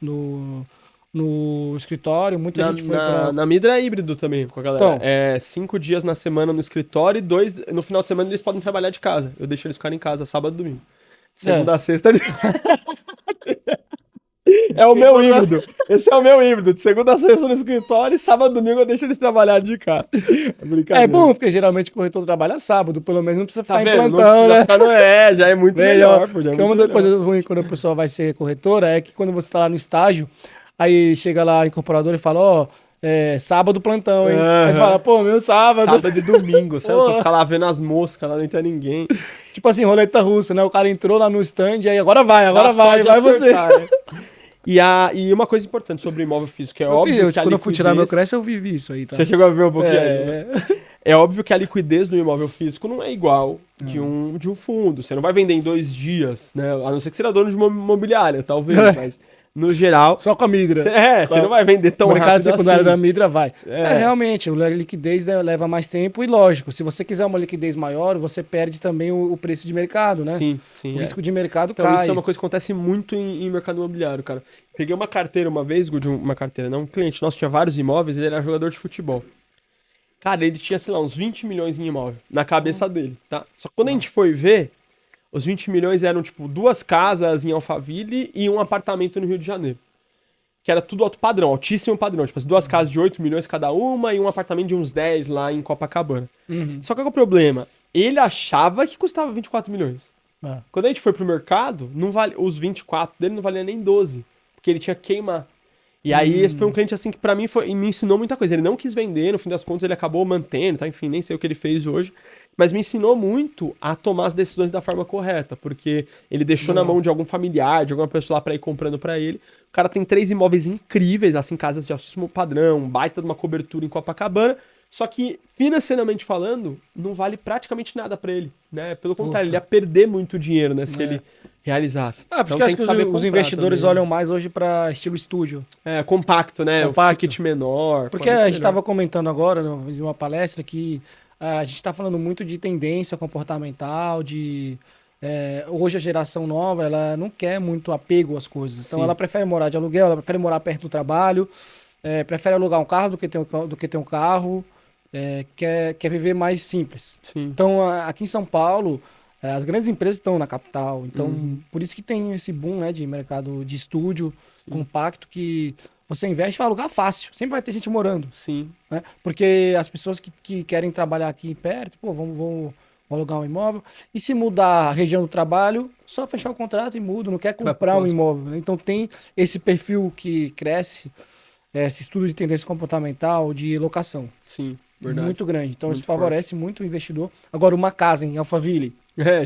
Speaker 2: escritório, muita gente foi pra...
Speaker 1: Na Midra é híbrido também, com a galera.
Speaker 2: Então,
Speaker 1: é 5 dias na semana no escritório e 2 no final de semana eles podem trabalhar de casa. Eu deixo eles ficarem em casa sábado e domingo. Segunda a sexta... É o meu híbrido. Esse é o meu híbrido. De segunda a sexta no escritório e sábado e domingo eu deixo eles trabalharem de casa.
Speaker 2: É bom, porque geralmente o corretor trabalha sábado, pelo menos não precisa ficar em plantão,
Speaker 1: não
Speaker 2: né?
Speaker 1: Já é muito melhor.
Speaker 2: Porque uma das coisas ruins quando a pessoa vai ser corretora é que quando você tá lá no estágio, aí chega lá o incorporador e fala, sábado plantão, hein? Aí você fala, pô, meu sábado.
Speaker 1: Sábado e domingo, sabe? Pra ficar lá vendo as moscas, lá não entra ninguém.
Speaker 2: Tipo assim, roleta russa, né? O cara entrou lá no stand, aí agora vai você.
Speaker 1: E uma coisa importante sobre o imóvel físico, que é óbvio que
Speaker 2: quando eu fui tirar meu crédito, eu vivi isso aí, tá?
Speaker 1: Você chegou a ver um pouquinho aí, né? É óbvio que a liquidez do imóvel físico não é igual de um fundo. Você não vai vender em 2 dias, né? A não ser que você era dono de uma imobiliária, talvez, mas... No geral...
Speaker 2: Só com a Midra.
Speaker 1: Você não vai vender tão rápido assim. O mercado
Speaker 2: secundário da Midra vai. Realmente, a liquidez leva mais tempo e lógico, se você quiser uma liquidez maior, você perde também o preço de mercado, né?
Speaker 1: Sim.
Speaker 2: O risco de mercado
Speaker 1: então,
Speaker 2: cai.
Speaker 1: Isso é uma coisa que acontece muito em mercado imobiliário, cara. Peguei uma carteira uma vez, um cliente nosso tinha vários imóveis, ele era jogador de futebol. Cara, ele tinha, sei lá, uns 20 milhões em imóvel na cabeça dele, tá? Só que quando a gente foi ver, os 20 milhões eram, tipo, 2 casas em Alphaville e um apartamento no Rio de Janeiro. Que era tudo alto padrão, altíssimo padrão. Tipo, 2 casas de 8 milhões cada uma e um apartamento de uns 10 lá em Copacabana. Só que qual é o problema? Ele achava que custava 24 milhões. Quando a gente foi pro mercado, os 24 dele não valia nem 12. Porque ele tinha que queimar. E aí, esse foi um cliente, assim, que pra mim me ensinou muita coisa. Ele não quis vender, no fim das contas ele acabou mantendo, tá? Enfim, nem sei o que ele fez hoje. Mas me ensinou muito a tomar as decisões da forma correta, porque ele deixou na mão de algum familiar, de alguma pessoa lá pra ir comprando pra ele. O cara tem 3 imóveis incríveis, assim, casas de altíssimo padrão, baita de uma cobertura em Copacabana, só que, financeiramente falando, não vale praticamente nada pra ele, né? Pelo contrário, ele ia perder muito dinheiro, né, se ele realizasse.
Speaker 2: Porque então, acho que os investidores olham mais hoje pra estilo estúdio.
Speaker 1: Compacto, né?
Speaker 2: Compacto.
Speaker 1: O ticket menor.
Speaker 2: Porque a gente estava comentando agora, de uma palestra, que a gente está falando muito de tendência comportamental, hoje a geração nova, ela não quer muito apego às coisas. Então, ela prefere morar de aluguel, ela prefere morar perto do trabalho, prefere alugar um carro do que ter um carro, quer viver mais simples.
Speaker 1: Sim.
Speaker 2: Então, aqui em São Paulo, as grandes empresas estão na capital. Então, por isso que tem esse boom, né, de mercado de estúdio compacto, que você investe e vai alugar fácil. Sempre vai ter gente morando.
Speaker 1: Sim.
Speaker 2: Né? Porque as pessoas que querem trabalhar aqui perto, vão alugar um imóvel. E se mudar a região do trabalho, só fechar o contrato e muda. Não quer comprar um imóvel. Né? Então, tem esse perfil que cresce. esse estudo de tendência comportamental de locação.
Speaker 1: Sim, verdade.
Speaker 2: Muito grande. Então
Speaker 1: Muito
Speaker 2: isso favorece muito o investidor. Agora, uma casa em Alphaville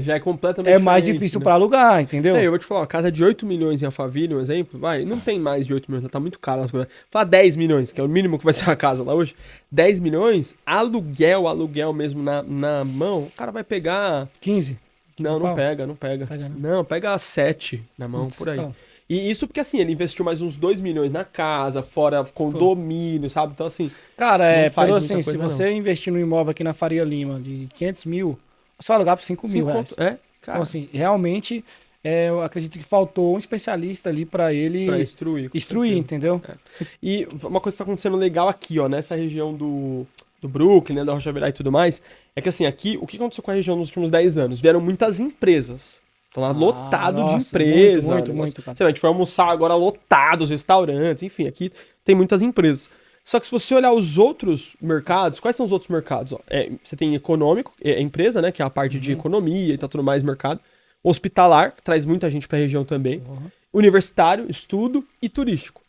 Speaker 1: Já é completamente
Speaker 2: é mais
Speaker 1: diferente,
Speaker 2: difícil
Speaker 1: né?
Speaker 2: para alugar, entendeu?
Speaker 1: Eu vou te falar, uma casa de 8 milhões em Alphaville, um exemplo, não tem mais de 8 milhões, tá muito caro as coisas. Fala 10 milhões, que é o mínimo que vai ser uma casa lá hoje. 10 milhões, aluguel mesmo na mão, o cara vai pegar...
Speaker 2: 15.
Speaker 1: Não
Speaker 2: pau?
Speaker 1: pega.
Speaker 2: Pega, não.
Speaker 1: Não, pega 7 na mão,
Speaker 2: Putz,
Speaker 1: por aí.
Speaker 2: então.
Speaker 1: E isso porque, assim, ele investiu mais uns 2 milhões na casa, fora condomínio, sabe? Então, assim...
Speaker 2: Cara,
Speaker 1: não faz
Speaker 2: pelo
Speaker 1: muita
Speaker 2: assim, se
Speaker 1: coisa,
Speaker 2: você investir num imóvel aqui na Faria Lima de 500 mil, você vai alugar por 5 mil reais.
Speaker 1: Cara,
Speaker 2: Então, assim, realmente, eu acredito que faltou um especialista ali para ele
Speaker 1: pra instruir. com
Speaker 2: instruir,
Speaker 1: certeza.
Speaker 2: entendeu?
Speaker 1: E uma coisa que tá acontecendo legal aqui, ó, nessa região do Brooklyn, né, da Rocha Verá e tudo mais, é que assim, aqui, o que aconteceu com a região nos últimos 10 anos? Vieram muitas empresas. Estão lá lotado de
Speaker 2: nossa,
Speaker 1: empresa.
Speaker 2: muito, cara.
Speaker 1: Sei lá, a gente foi almoçar agora lotado, os restaurantes, enfim, aqui tem muitas empresas. Só que se você olhar os outros mercados, quais são os outros mercados? Ó, você tem econômico, empresa, né, que é a parte de economia e tá tudo mais mercado. Hospitalar, que traz muita gente pra região também. Universitário, estudo e turístico.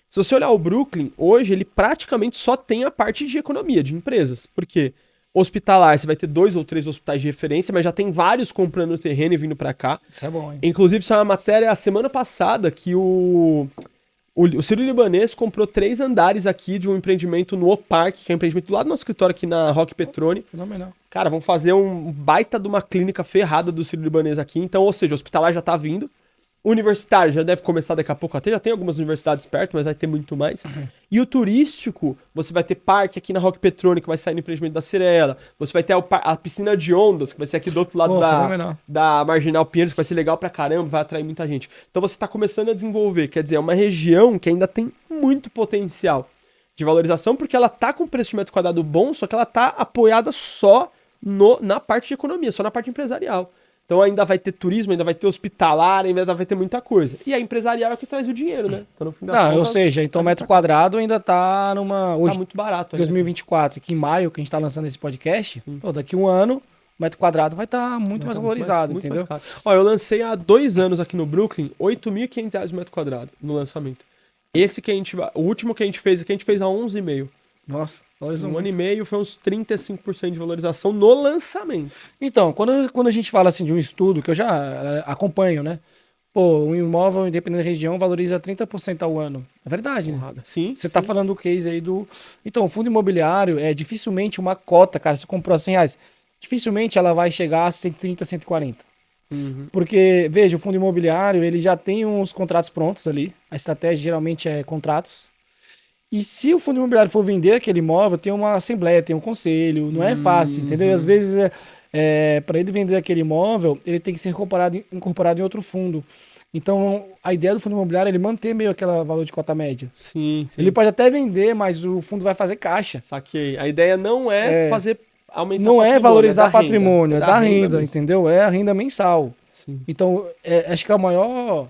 Speaker 1: Se você olhar o Brooklyn, hoje ele praticamente só tem a parte de economia, de empresas. Por quê? Hospitalar, você vai ter 2 ou 3 hospitais de referência, mas já tem vários comprando terreno e vindo pra cá.
Speaker 2: Isso é bom, hein?
Speaker 1: Inclusive, isso é uma matéria a semana passada que o Sírio-Libanês comprou 3 andares aqui de um empreendimento no O-Park, que é um empreendimento do lado do nosso escritório aqui na Roque Petrone.
Speaker 2: Fenomenal.
Speaker 1: Cara, vão fazer um baita de uma clínica ferrada do Sírio-Libanês aqui. Então, ou seja, o hospitalar já tá vindo. Universitário já deve começar daqui a pouco até. Já tem algumas universidades perto, mas vai ter muito mais. E o turístico, você vai ter parque aqui na Roque Petrone, que vai sair no empreendimento da Cirela. Você vai ter a piscina de ondas, que vai ser aqui do outro lado
Speaker 2: Fenomenal.
Speaker 1: da Marginal Pinheiros, que vai ser legal pra caramba, vai atrair muita gente. Então você tá começando a desenvolver. Quer dizer, é uma região que ainda tem muito potencial de valorização, porque ela tá com preço de metro quadrado bom, só que ela tá apoiada só na parte de economia, só na parte empresarial. Então ainda vai ter turismo, ainda vai ter hospitalar, ainda vai ter muita coisa. E a empresarial é o que traz o dinheiro, né? Então, no fim das
Speaker 2: Ou
Speaker 1: contas,
Speaker 2: seja, então o metro quadrado ainda tá numa...
Speaker 1: tá
Speaker 2: Hoje,
Speaker 1: muito barato.
Speaker 2: 2024, que em maio, que a gente tá lançando esse podcast, pô, daqui um ano, o metro quadrado vai estar muito mais valorizado,
Speaker 1: muito
Speaker 2: entendeu?
Speaker 1: mais caro. Ó, eu lancei há 2 anos aqui no Brooklyn, R$8.500 o metro quadrado no lançamento. O último que a gente fez aqui, a gente fez a 11,5.
Speaker 2: Nossa, valorizou
Speaker 1: Um
Speaker 2: muito.
Speaker 1: ano e meio foi uns 35% de valorização no lançamento.
Speaker 2: Então, quando a gente fala assim de um estudo, que eu já acompanho, né? Pô, um imóvel, independente da região, valoriza 30% ao ano. É verdade, né?
Speaker 1: Sim.
Speaker 2: Você tá falando do case aí do... Então, o fundo imobiliário é dificilmente uma cota, cara, você comprou a R$100, dificilmente ela vai chegar a 130, 140. Porque, veja, o fundo imobiliário, ele já tem uns contratos prontos ali. A estratégia geralmente é contratos. E se o fundo imobiliário for vender aquele imóvel, tem uma assembleia, tem um conselho, não é fácil, entendeu? E às vezes, para ele vender aquele imóvel, ele tem que ser incorporado em outro fundo. Então, a ideia do fundo imobiliário é ele manter meio aquele valor de cota média.
Speaker 1: Sim.
Speaker 2: Ele pode até vender, mas o fundo vai fazer caixa.
Speaker 1: Saquei. A ideia não é fazer aumentar
Speaker 2: Não é valorizar
Speaker 1: da renda.
Speaker 2: patrimônio, é da renda,
Speaker 1: mesmo.
Speaker 2: entendeu? É a renda mensal.
Speaker 1: Sim.
Speaker 2: Então, acho que é o maior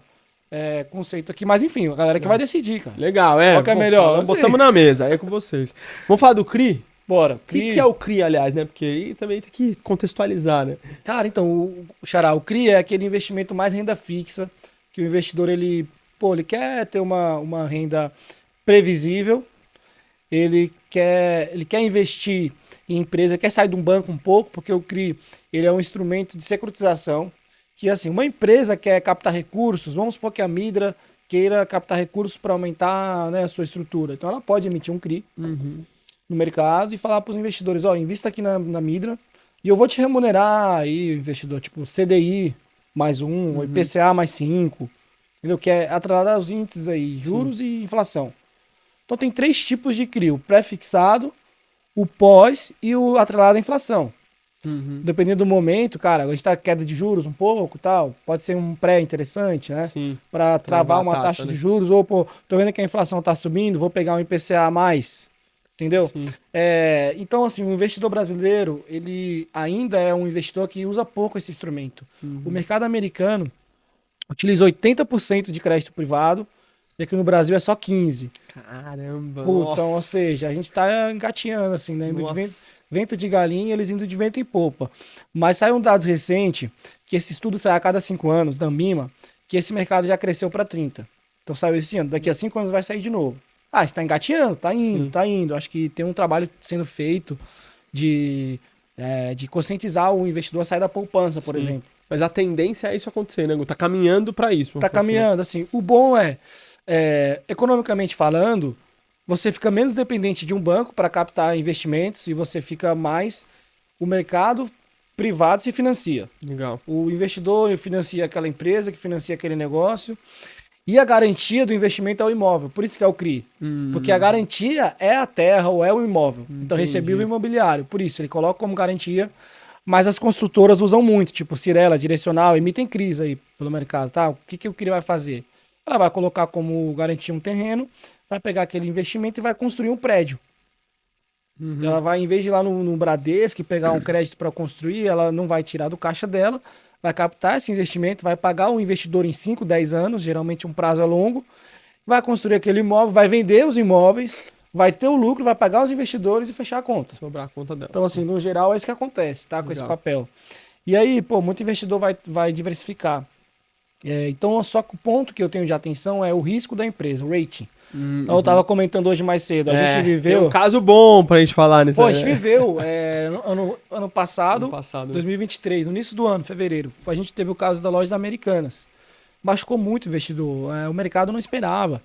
Speaker 2: conceito aqui. Mas enfim, a galera que vai decidir, cara.
Speaker 1: Legal,
Speaker 2: Qual que é melhor?
Speaker 1: Botamos na mesa, aí é com vocês. Vamos falar do CRI?
Speaker 2: Bora.
Speaker 1: O que é o CRI, aliás, né? Porque aí também tem que contextualizar, né?
Speaker 2: Cara, então, o Xará, o CRI é aquele investimento mais renda fixa, que o investidor, ele quer ter uma renda previsível, ele quer investir em empresa, quer sair de um banco um pouco, porque o CRI, ele é um instrumento de securitização, que assim, uma empresa quer captar recursos, vamos supor que a Midra queira captar recursos para aumentar, né, a sua estrutura. Então ela pode emitir um CRI no mercado e falar para os investidores, ó, invista aqui na Midra e eu vou te remunerar aí, investidor, tipo CDI mais 1, ou IPCA mais 5, entendeu? Que é atrelado aos índices aí, juros e inflação. Então tem 3 tipos de CRI, o pré-fixado, o pós e o atrelado à inflação. Dependendo do momento, cara, a gente tá queda de juros um pouco, tal, pode ser um pré interessante, né?
Speaker 1: Sim.
Speaker 2: Para travar
Speaker 1: a
Speaker 2: uma taxa
Speaker 1: né?
Speaker 2: de juros, ou, pô, tô vendo que a inflação tá subindo, vou pegar um IPCA a mais, entendeu?
Speaker 1: Sim.
Speaker 2: Então, assim, o investidor brasileiro, ele ainda é um investidor que usa pouco esse instrumento. O mercado americano utiliza 80% de crédito privado, e aqui no Brasil é só 15%.
Speaker 1: Caramba,
Speaker 2: Então, ou seja, a gente tá engatinhando, assim, né? Indo de vento de galinha, eles indo de vento em popa. Mas saiu um dado recente, que esse estudo sai a cada 5 anos, da Ambima, que esse mercado já cresceu para 30%. Então saiu esse ano, daqui a 5 anos vai sair de novo. está engateando, tá indo,
Speaker 1: Sim.
Speaker 2: tá indo. Acho que tem um trabalho sendo feito de conscientizar o investidor a sair da poupança, por
Speaker 1: Sim.
Speaker 2: exemplo.
Speaker 1: Mas a tendência é isso acontecer, né? Tá caminhando pra isso.
Speaker 2: Tá caminhando, assim. O bom economicamente falando, você fica menos dependente de um banco para captar investimentos e você fica mais... O mercado privado se financia.
Speaker 1: Legal.
Speaker 2: O investidor financia aquela empresa, que financia aquele negócio. E a garantia do investimento é o imóvel. Por isso que é o CRI. Porque a garantia é a terra ou é o imóvel. Então, recebeu o imobiliário. Por isso, ele coloca como garantia. Mas as construtoras usam muito. Tipo, Cirela, Direcional, emitem CRIs aí pelo mercado. Tá? O que o CRI vai fazer? Ela vai colocar como garantia um terreno, vai pegar aquele investimento e vai construir um prédio. Ela vai, em vez de ir lá no Bradesco e pegar um crédito para construir, ela não vai tirar do caixa dela, vai captar esse investimento, vai pagar o investidor em 5, 10 anos, geralmente um prazo é longo, vai construir aquele imóvel, vai vender os imóveis, vai ter o lucro, vai pagar os investidores e fechar a conta.
Speaker 1: Sobrar a conta dela.
Speaker 2: Então, assim, no geral é isso que acontece, tá? Com esse papel. E aí, pô, muito investidor vai diversificar. Então, só que o ponto que eu tenho de atenção é o risco da empresa, o rating. Então, eu tava comentando hoje mais cedo. A gente viveu.
Speaker 1: Tem um caso bom pra gente falar nisso.
Speaker 2: Pô, a gente viveu ano passado, 2023, no início do ano, fevereiro. A gente teve o caso da Lojas Americanas. Machucou muito o investidor. O mercado não esperava.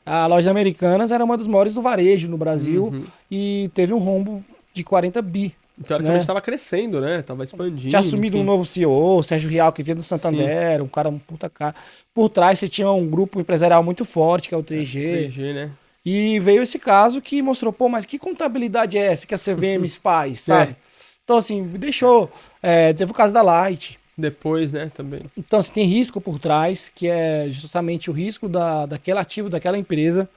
Speaker 2: A Lojas Americanas era uma das maiores do varejo no Brasil e teve um rombo de 40 bi.
Speaker 1: Teoricamente estava crescendo, né? Tava expandindo.
Speaker 2: Tinha assumido um novo CEO, Sérgio Rial, que veio do Santander, um cara, um puta cara. Por trás você tinha um grupo empresarial muito forte, que é o 3G.
Speaker 1: 3G, né?
Speaker 2: E veio esse caso que mostrou, pô, mas que contabilidade é essa que a CVM faz, sabe? Então, assim, deixou. Teve o caso da Light.
Speaker 1: Depois, né, também.
Speaker 2: Então, assim, tem risco por trás, que é justamente o risco daquele ativo, daquela empresa.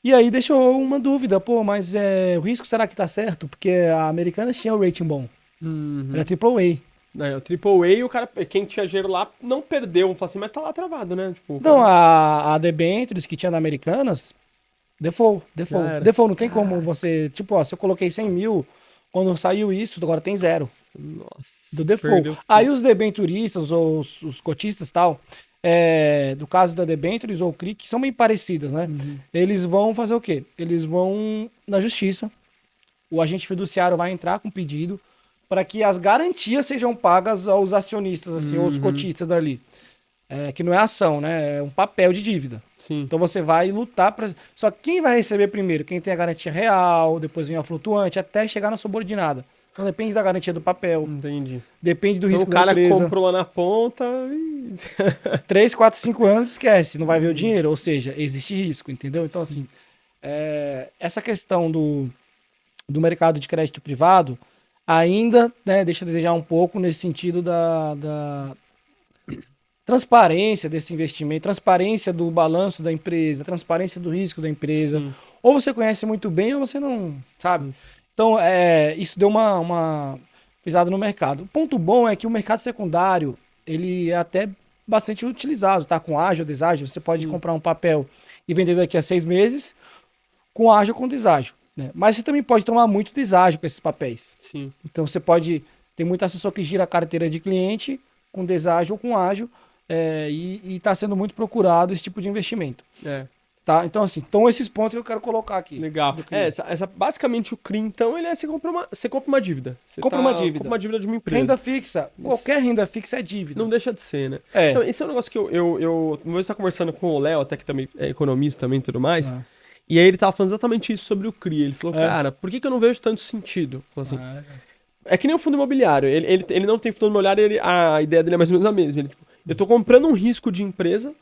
Speaker 2: E aí deixou uma dúvida, pô, mas o risco será que tá certo? Porque a Americanas tinha o rating bom. Era AAA.
Speaker 1: O AAA, o cara, quem tinha dinheiro lá não perdeu, vamos falar assim, mas tá lá travado, né? Tipo,
Speaker 2: Não, a debentures que tinha da Americanas, default. Default, não tem como você... Tipo, ó, se eu coloquei 100 mil, quando saiu isso, agora tem 0.
Speaker 1: Nossa.
Speaker 2: Do default. Aí os debenturistas, ou os cotistas e tal, do caso da debentures ou CRI, que são bem parecidas, né? Eles vão fazer o quê? Eles vão na justiça, o agente fiduciário vai entrar com pedido para que as garantias sejam pagas aos acionistas, assim, ou aos cotistas dali. Que não é ação, né? É um papel de dívida.
Speaker 1: Sim.
Speaker 2: Então você vai lutar para... Só que quem vai receber primeiro? Quem tem a garantia real, depois vem a flutuante, até chegar na subordinada. Então depende da garantia do papel.
Speaker 1: Entendi.
Speaker 2: Depende do risco
Speaker 1: da empresa. O cara
Speaker 2: empresa.
Speaker 1: comprou lá na ponta
Speaker 2: e... 3, 4, 5 anos, esquece. Não vai ver o dinheiro. Ou seja, existe risco, entendeu? Então, assim, essa questão do mercado de crédito privado ainda, né, deixa a desejar um pouco nesse sentido da transparência desse investimento, transparência do balanço da empresa, transparência do risco da empresa. Sim. Ou você conhece muito bem ou você não, sabe? Sim. Então, isso deu uma pisada no mercado. O ponto bom é que o mercado secundário, ele é até bastante utilizado, tá? Com ágio, deságio, você pode comprar um papel e vender daqui a 6 meses com ágio ou com deságio, né? Mas você também pode tomar muito deságio com esses papéis.
Speaker 1: Sim.
Speaker 2: Então, você pode... Tem muito assessor que gira a carteira de cliente com deságio ou com ágio e está sendo muito procurado esse tipo de investimento. Tá? Então, assim, esses pontos que eu quero colocar aqui.
Speaker 1: Legal. Basicamente o CRI, então, ele você compra uma dívida.
Speaker 2: Compra uma dívida.
Speaker 1: Compra uma dívida de uma empresa.
Speaker 2: Renda fixa. Qualquer renda fixa é dívida.
Speaker 1: Não deixa de ser, né? Então, esse é um negócio que eu uma vez estava conversando com o Léo, até que também é economista também e tudo mais, e aí ele tava falando exatamente isso sobre o CRI. Ele falou, cara, por que eu não vejo tanto sentido? Falou assim, é que nem o fundo imobiliário. Ele não tem fundo imobiliário, a ideia dele é mais ou menos a mesma. Ele, tipo, eu tô comprando um risco de empresa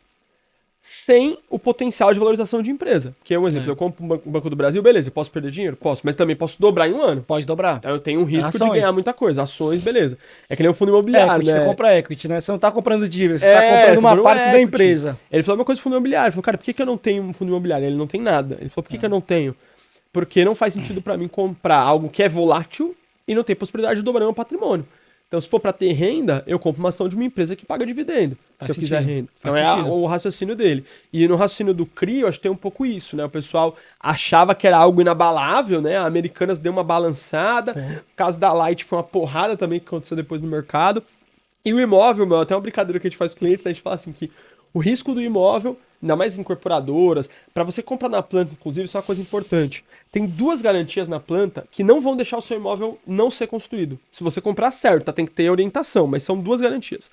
Speaker 1: sem o potencial de valorização de empresa. Que é um exemplo, eu compro um Banco do Brasil, beleza, eu posso perder dinheiro? Posso, mas também posso dobrar em um ano.
Speaker 2: Pode dobrar.
Speaker 1: Então eu tenho um risco de ganhar muita coisa. Ações, beleza. É que nem o fundo imobiliário, né?
Speaker 2: Você compra equity, né? Você não tá comprando dívida, você tá comprando uma parte da empresa.
Speaker 1: Ele falou uma coisa do fundo imobiliário. Ele falou, cara, por que eu não tenho um fundo imobiliário? Ele não tem nada. Ele falou, por que eu não tenho? Porque não faz sentido pra mim comprar algo que é volátil e não tem possibilidade de dobrar meu patrimônio. Então, se for para ter renda, eu compro uma ação de uma empresa que paga dividendo, se eu quiser renda. Então, é o raciocínio dele. E no raciocínio do CRI, eu acho que tem um pouco isso, né? O pessoal achava que era algo inabalável, né? A Americanas deu uma balançada. O caso da Light foi uma porrada também que aconteceu depois no mercado. E o imóvel, até uma brincadeira que a gente faz com os clientes, né? A gente fala assim que o risco do imóvel ainda mais incorporadoras, para você comprar na planta, inclusive, isso é uma coisa importante. Tem 2 garantias na planta que não vão deixar o seu imóvel não ser construído. Se você comprar certo, tá? Tem que ter orientação, mas são 2 garantias.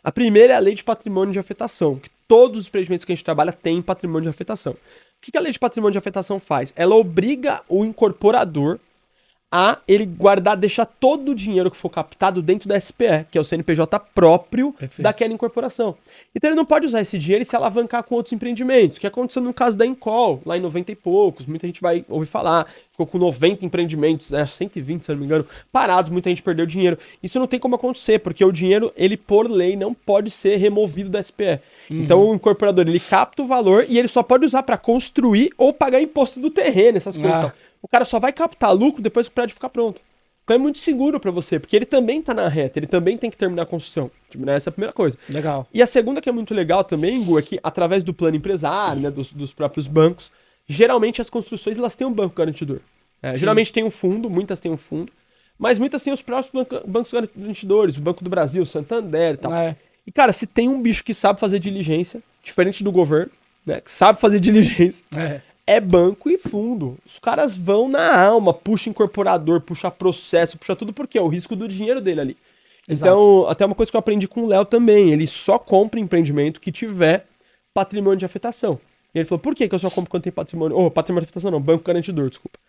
Speaker 1: A primeira é a lei de patrimônio de afetação, que todos os empreendimentos que a gente trabalha têm patrimônio de afetação. O que a lei de patrimônio de afetação faz? Ela obriga o incorporador a ele guardar, deixar todo o dinheiro que for captado dentro da SPE, que é o CNPJ próprio daquela incorporação. Então ele não pode usar esse dinheiro e se alavancar com outros empreendimentos, que aconteceu no caso da Incol, lá em 90 e poucos, muita gente vai ouvir falar, ficou com 90 empreendimentos, 120 se eu não me engano, parados, muita gente perdeu dinheiro. Isso não tem como acontecer, porque o dinheiro, ele por lei, não pode ser removido da SPE. Então o incorporador, ele capta o valor e ele só pode usar para construir ou pagar imposto do terreno, essas coisas e tal. O cara só vai captar lucro depois que o prédio ficar pronto. Então é muito seguro para você, porque ele também tá na reta, ele também tem que terminar a construção. Essa é a primeira coisa.
Speaker 2: Legal.
Speaker 1: E a segunda que é muito legal também, Gu, é que através do plano empresário, né, dos próprios bancos, geralmente as construções elas têm um banco garantidor. Geralmente tem um fundo, muitas têm um fundo, mas muitas têm os próprios bancos garantidores, o Banco do Brasil, o Santander e tal. E cara, se tem um bicho que sabe fazer diligência, diferente do governo, né, que sabe fazer diligência... É banco e fundo. Os caras vão na alma, puxa incorporador, puxa processo, puxa tudo, porque é o risco do dinheiro dele ali. Exato. Então, até uma coisa que eu aprendi com o Léo também, ele só compra empreendimento que tiver patrimônio de afetação. E ele falou, por que eu só compro quando tem patrimônio? Patrimônio de afetação não, banco garantidor, desculpa.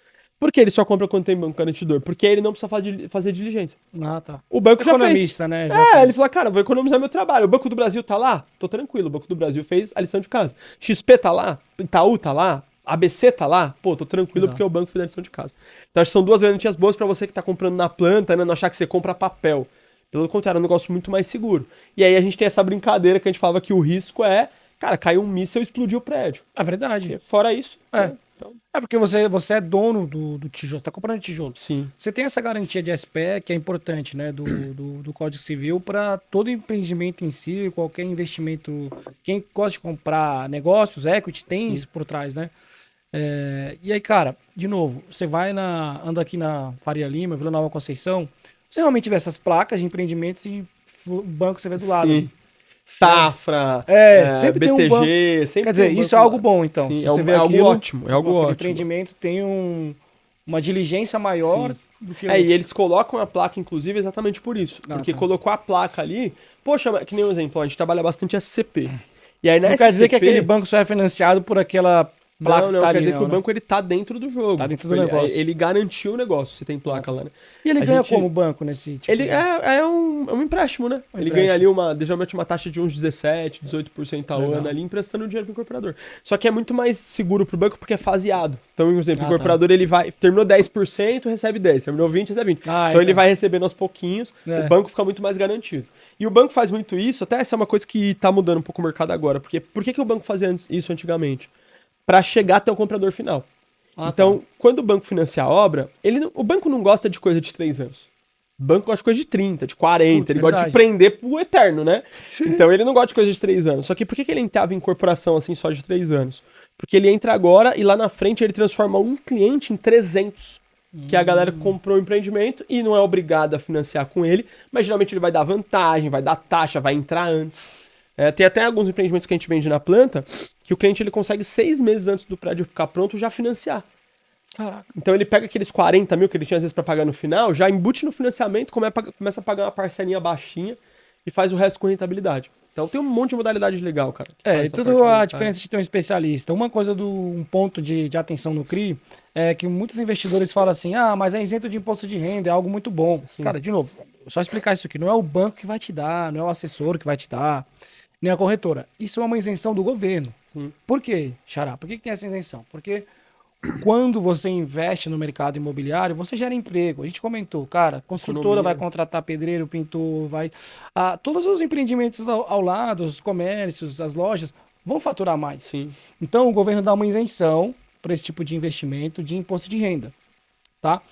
Speaker 1: Por que ele só compra quando tem banco garantidor? Porque ele não precisa fazer diligência.
Speaker 2: Tá.
Speaker 1: O banco
Speaker 2: Economista,
Speaker 1: já fez.
Speaker 2: né? Já fez.
Speaker 1: Ele falou, cara, vou economizar meu trabalho. O Banco do Brasil tá lá? Tô tranquilo, o Banco do Brasil fez a lição de casa. XP tá lá? Itaú tá lá? ABC tá lá? Pô, tô tranquilo porque o banco fez a lição de casa. Então acho que são 2 garantias boas pra você que tá comprando na planta, né? Não achar que você compra papel. Pelo contrário, é um negócio muito mais seguro. E aí a gente tem essa brincadeira que a gente falava que o risco é, cara, caiu um míssil e explodiu o prédio.
Speaker 2: É verdade.
Speaker 1: E fora isso.
Speaker 2: Então... É porque você é dono do tijolo, tá comprando tijolo.
Speaker 1: Sim.
Speaker 2: Você tem essa garantia de SPE que é importante, né? Do Código Civil para todo empreendimento em si, qualquer investimento. Quem gosta de comprar negócios, equity, tem isso por trás, né? E aí, cara, de novo, você anda aqui na Faria Lima, Vila Nova Conceição, você realmente vê essas placas de empreendimentos e o banco você vê do lado.
Speaker 1: Sim. Safra,
Speaker 2: sempre
Speaker 1: BTG,
Speaker 2: tem um banco.
Speaker 1: sempre
Speaker 2: quer dizer, isso é algo bom, então.
Speaker 1: Sim,
Speaker 2: se você vê
Speaker 1: algo
Speaker 2: aquilo,
Speaker 1: ótimo, é algo ótimo.
Speaker 2: empreendimento tem uma diligência maior do que...
Speaker 1: E eles colocam a placa, inclusive, exatamente por isso. Porque colocou a placa ali, poxa, que nem um exemplo, a gente trabalha bastante SCP. E aí,
Speaker 2: não quer dizer que aquele banco só é financiado por aquela... placa
Speaker 1: não,
Speaker 2: tá
Speaker 1: quer
Speaker 2: ali,
Speaker 1: dizer que o banco ele tá dentro do jogo.
Speaker 2: Tá dentro do negócio.
Speaker 1: Ele garantiu o negócio, se tem placa lá, né?
Speaker 2: E ele ganha como banco nesse tipo?
Speaker 1: Ele é um empréstimo, né? Ele ganha ali geralmente uma taxa de uns 17%, 18% ao ano ali, emprestando dinheiro pro incorporador. Só que é muito mais seguro pro banco porque é faseado. Então, por exemplo, o incorporador ele terminou 10%, recebe 10%. Terminou 20%, recebe 20%. Então ele vai recebendo aos pouquinhos, o banco fica muito mais garantido. E o banco faz muito isso, até essa é uma coisa que tá mudando um pouco o mercado agora. Porque por que o banco fazia isso antigamente? Para chegar até o comprador final. Então, quando o banco financia a obra, o banco não gosta de coisa de 3 anos. O banco gosta de coisa de 30, de 40, ele gosta de prender pro eterno, né? Sim. Então ele não gosta de coisa de 3 anos. Só que por que ele entrava em incorporação assim só de 3 anos? Porque ele entra agora e lá na frente ele transforma um cliente em 300. Que a galera comprou o empreendimento e não é obrigada a financiar com ele, mas geralmente ele vai dar vantagem, vai dar taxa, vai entrar antes. Tem até alguns empreendimentos que a gente vende na planta que o cliente ele consegue 6 meses antes do prédio ficar pronto já financiar.
Speaker 2: Caraca.
Speaker 1: Então ele pega aqueles 40 mil que ele tinha às vezes para pagar no final, já embute no financiamento, começa a pagar uma parcelinha baixinha e faz o resto com rentabilidade. Então tem um monte de modalidade legal, cara.
Speaker 2: E tudo a diferença de ter um especialista. Uma coisa um ponto de atenção no CRI é que muitos investidores falam assim, mas é isento de imposto de renda, é algo muito bom. Sim. Cara, de novo, só explicar isso aqui, não é o banco que vai te dar, não é o assessor que vai te dar, nem a corretora. Isso é uma isenção do governo.
Speaker 1: Sim.
Speaker 2: Por quê, Xará? Por que tem essa isenção? Porque quando você investe no mercado imobiliário, você gera emprego. A gente comentou, cara, construtora vai contratar pedreiro, pintor, todos os empreendimentos ao lado, os comércios, as lojas, vão faturar mais.
Speaker 1: Sim.
Speaker 2: Então o governo dá uma isenção para esse tipo de investimento de imposto de renda. Tá?